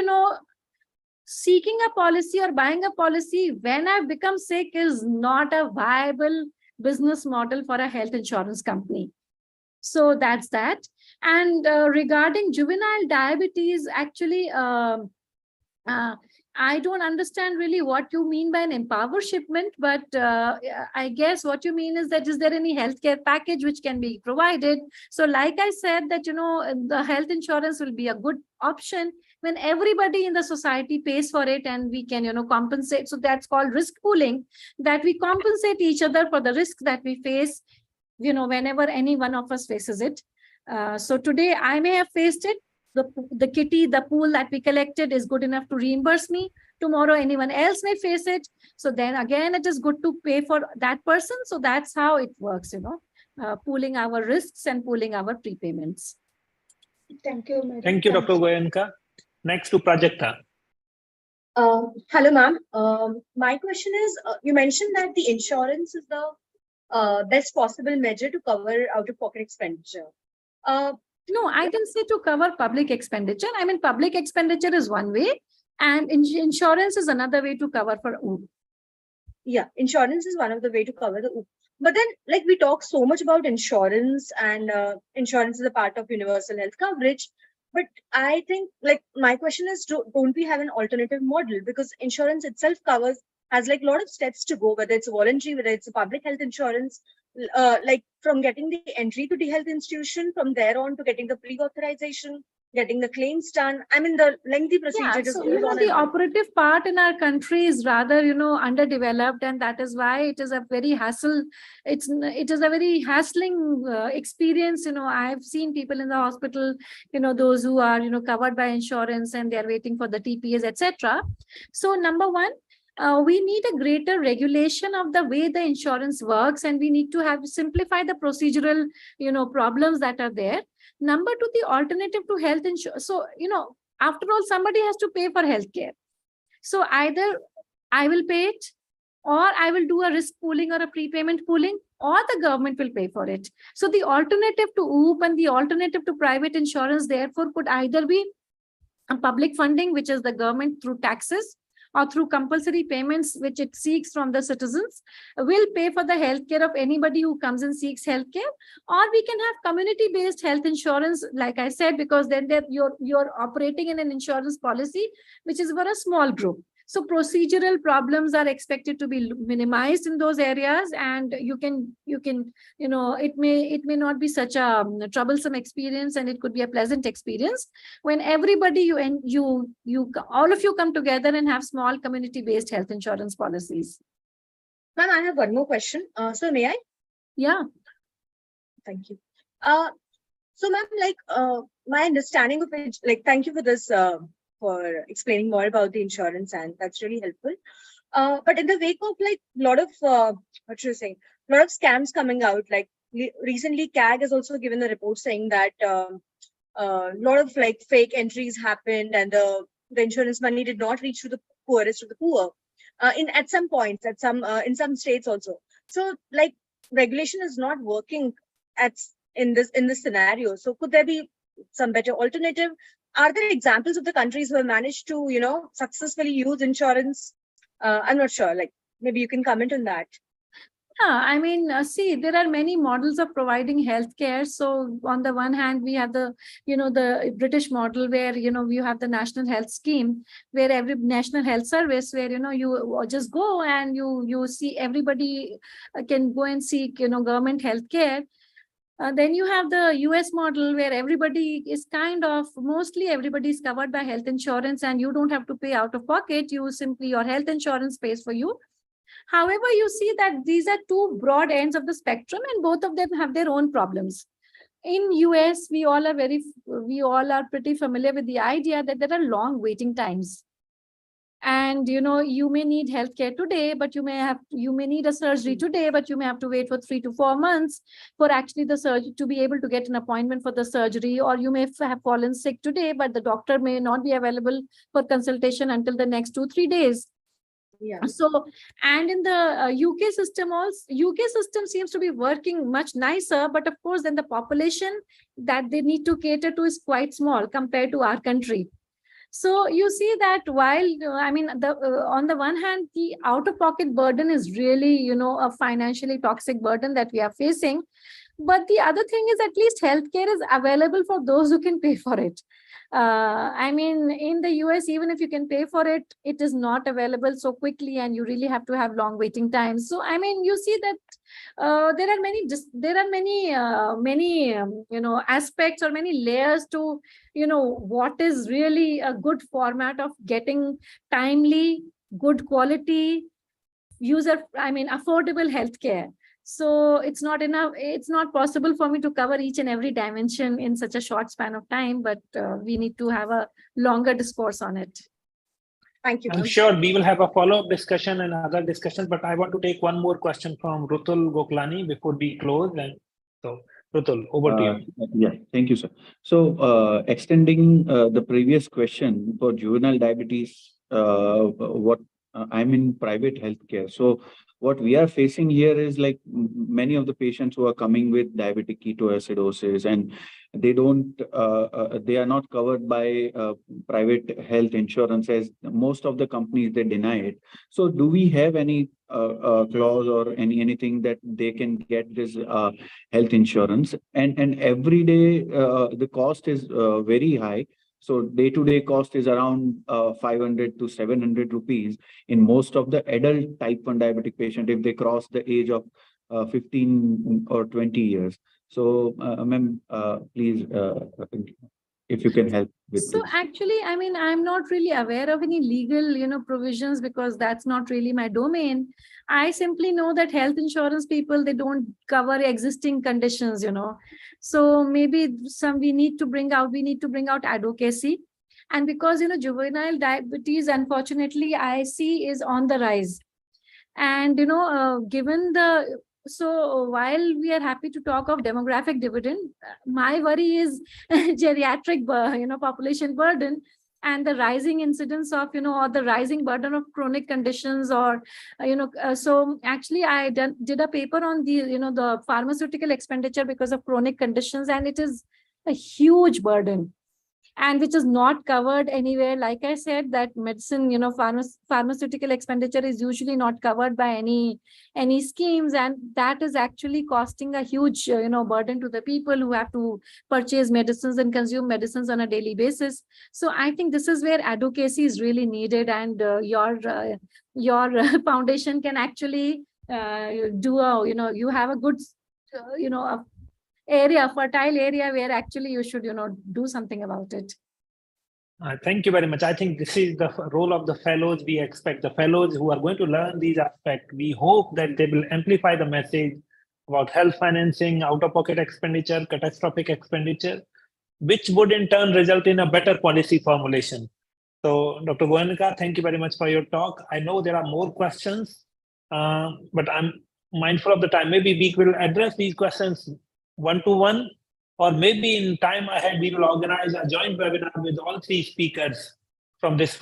seeking a policy or buying a policy when I've become sick is not a viable business model for a health insurance company. So that's that. And regarding juvenile diabetes, actually, I don't understand really what you mean by an empower shipment, but I guess what you mean is that is there any healthcare package which can be provided? So like I said that, the health insurance will be a good option when everybody in the society pays for it and we can, compensate. So that's called risk pooling, that we compensate each other for the risk that we face, whenever any one of us faces it. So today I may have faced it. The pool that we collected is good enough to reimburse me. Tomorrow, anyone else may face it. So then again, it is good to pay for that person. So that's how it works, pooling our risks and pooling our prepayments. Thank you, madam. Thank you, Dr. Goenka. Next to Prajakta. Hello, ma'am. My question is, you mentioned that the insurance is the best possible measure to cover out-of-pocket expenditure. No, I didn't say to cover public expenditure. I mean, public expenditure is one way, and insurance is another way to cover for OOP. Yeah, insurance is one of the way to cover the OOP. But then, like, we talk so much about insurance, and insurance is a part of universal health coverage. But I think, like, my question is, don't we have an alternative model? Because insurance itself has like a lot of steps to go, whether it's voluntary, whether it's a public health insurance, like from getting the entry to the health institution, from there on to getting the pre-authorization, getting the claims done. I mean, the lengthy procedure So, the operative part in our country is rather, underdeveloped, and that is why it is a very hassle. It is a very hassling experience. I've seen people in the hospital, those who are, covered by insurance and they're waiting for the TPAs, etc. So number one, we need a greater regulation of the way the insurance works, and we need to simplify the procedural, problems that are there. Number two, the alternative to health insurance. So, after all, somebody has to pay for healthcare. So either I will pay it, or I will do a risk pooling or a prepayment pooling, or the government will pay for it. So the alternative to OOP and the alternative to private insurance, therefore, could either be a public funding, which is the government through taxes, or through compulsory payments which it seeks from the citizens, will pay for the healthcare of anybody who comes and seeks healthcare. Or we can have community-based health insurance, like I said, because then you're operating in an insurance policy which is for a small group. So procedural problems are expected to be minimized in those areas, and you can it may not be such a troublesome experience, and it could be a pleasant experience when everybody you all of you come together and have small community-based health insurance policies. Ma'am, I have one more question. So may I? Yeah. Thank you. So ma'am, my understanding of it, thank you for this, for explaining more about the insurance, and that's really helpful. But in the wake of lot of lot of scams coming out, recently CAG has also given a report saying that lot of fake entries happened, and the insurance money did not reach to the poorest of the poor. At some points, in some states also. So regulation is not working in this scenario. So could there be some better alternative? Are there examples of the countries who have managed to successfully use insurance? I'm not sure. Maybe you can comment on that. Yeah, I mean, see, there are many models of providing healthcare. So on the one hand, we have the British model where, you have the National Health Scheme, where every National Health Service, where, you just go and you see everybody can go and seek, government healthcare. Then you have the US model where everybody is mostly everybody is covered by health insurance, and you don't have to pay out of pocket. Your health insurance pays for you. However, you see that these are two broad ends of the spectrum, and both of them have their own problems. In US, we all are pretty familiar with the idea that there are long waiting times. And you may need healthcare today, but you may need a surgery today, but you may have to wait for 3 to 4 months for actually the surgery to be able to get an appointment for the surgery. Or you may have fallen sick today, but the doctor may not be available for consultation until the next 2-3 days. Yeah. So, and in the UK system also, UK system seems to be working much nicer, but of course, then the population that they need to cater to is quite small compared to our country. So you see that while, on the one hand, the out-of-pocket burden is really, a financially toxic burden that we are facing. But the other thing is, at least healthcare is available for those who can pay for it. In the US, even if you can pay for it, it is not available so quickly, and you really have to have long waiting times. So, you see that there are many aspects or many layers to, what is really a good format of getting timely, good quality, affordable healthcare. So it's not enough. It's not possible for me to cover each and every dimension in such a short span of time, but we need to have a longer discourse on it. Thank you. I'm sure we will have a follow-up discussion and other discussions, but I want to take one more question from Rutul Goklani before we close. And so, Rutul, over to you. Yeah, thank you, sir. So, extending the previous question for juvenile diabetes, I'm in private healthcare. So, what we are facing here is many of the patients who are coming with diabetic ketoacidosis, and they are not covered by private health insurance, as most of the companies, they deny it. So do we have any clause or anything that they can get this health insurance? And every day the cost is very high. So day-to-day cost is around 500 to 700 rupees in most of the adult type 1 diabetic patient if they cross the age of 15 or 20 years. So, ma'am, please, if you can help with So this. actually, I'm not really aware of any legal, provisions, because that's not really my domain. I simply know that health insurance people, they don't cover existing conditions, So maybe we need to bring out advocacy. And because, juvenile diabetes, unfortunately, I see is on the rise. And, so while we are happy to talk of demographic dividend, my worry is geriatric, population burden, and the rising incidence of, or the rising burden of chronic conditions, or, so actually I did a paper on the, the pharmaceutical expenditure because of chronic conditions, and it is a huge burden. and which is not covered anywhere. Like I said, that medicine, pharmaceutical expenditure is usually not covered by any schemes, and that is actually costing a huge burden to the people who have to purchase medicines and consume medicines on a daily basis. So I think this is where advocacy is really needed, and your foundation can actually do a you have a good fertile area where actually you should do something about it. Thank you very much. I think this is the role of the fellows. We expect the fellows who are going to learn these aspects. We hope that they will amplify the message about health financing, out-of-pocket expenditure, catastrophic expenditure, which would in turn result in a better policy formulation. So, Dr. Goenka, thank you very much for your talk. I know there are more questions, but I'm mindful of the time. Maybe we will address these questions one-to-one, or maybe in time ahead, we will organize a joint webinar with all three speakers from this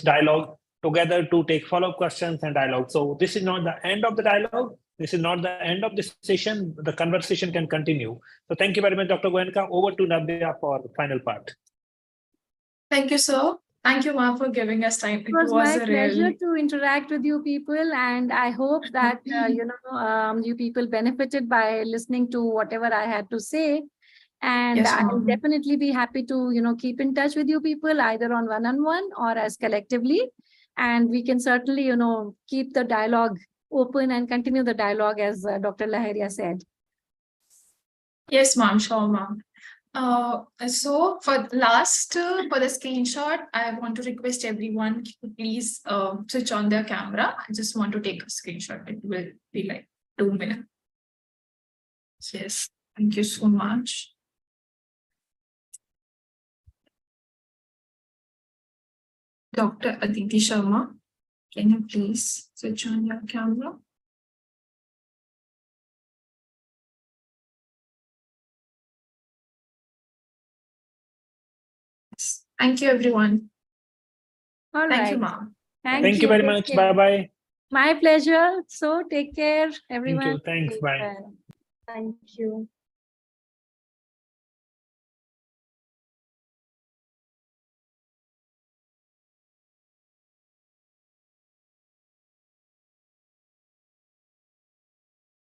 dialogue together to take follow-up questions and dialogue. So this is not the end of the dialogue. This is not the end of this session. The conversation can continue. So thank you very much, Dr. Goenka. Over to Navya for the final part. Thank you, sir. Thank you, ma'am, for giving us time. It was my pleasure to interact with you people, and I hope that you people benefited by listening to whatever I had to say. And Yes, I'll ma'am. definitely be happy to keep in touch with you people, either on one-on-one or as collectively. And we can certainly keep the dialogue open and continue the dialogue, as Dr. Laheria said. Yes, ma'am. Sure, ma'am. So for the screenshot, I want to request everyone to please switch on their camera. I just want to take a screenshot. It will be like 2 minutes. Yes, thank you so much. Dr. Aditi Sharma, can you please switch on your camera? Thank you, everyone. All Thank right. you, ma'am. Thank you very much. Bye-bye. My pleasure. So take care, everyone. Thank you. Thanks. Bye. Thank you.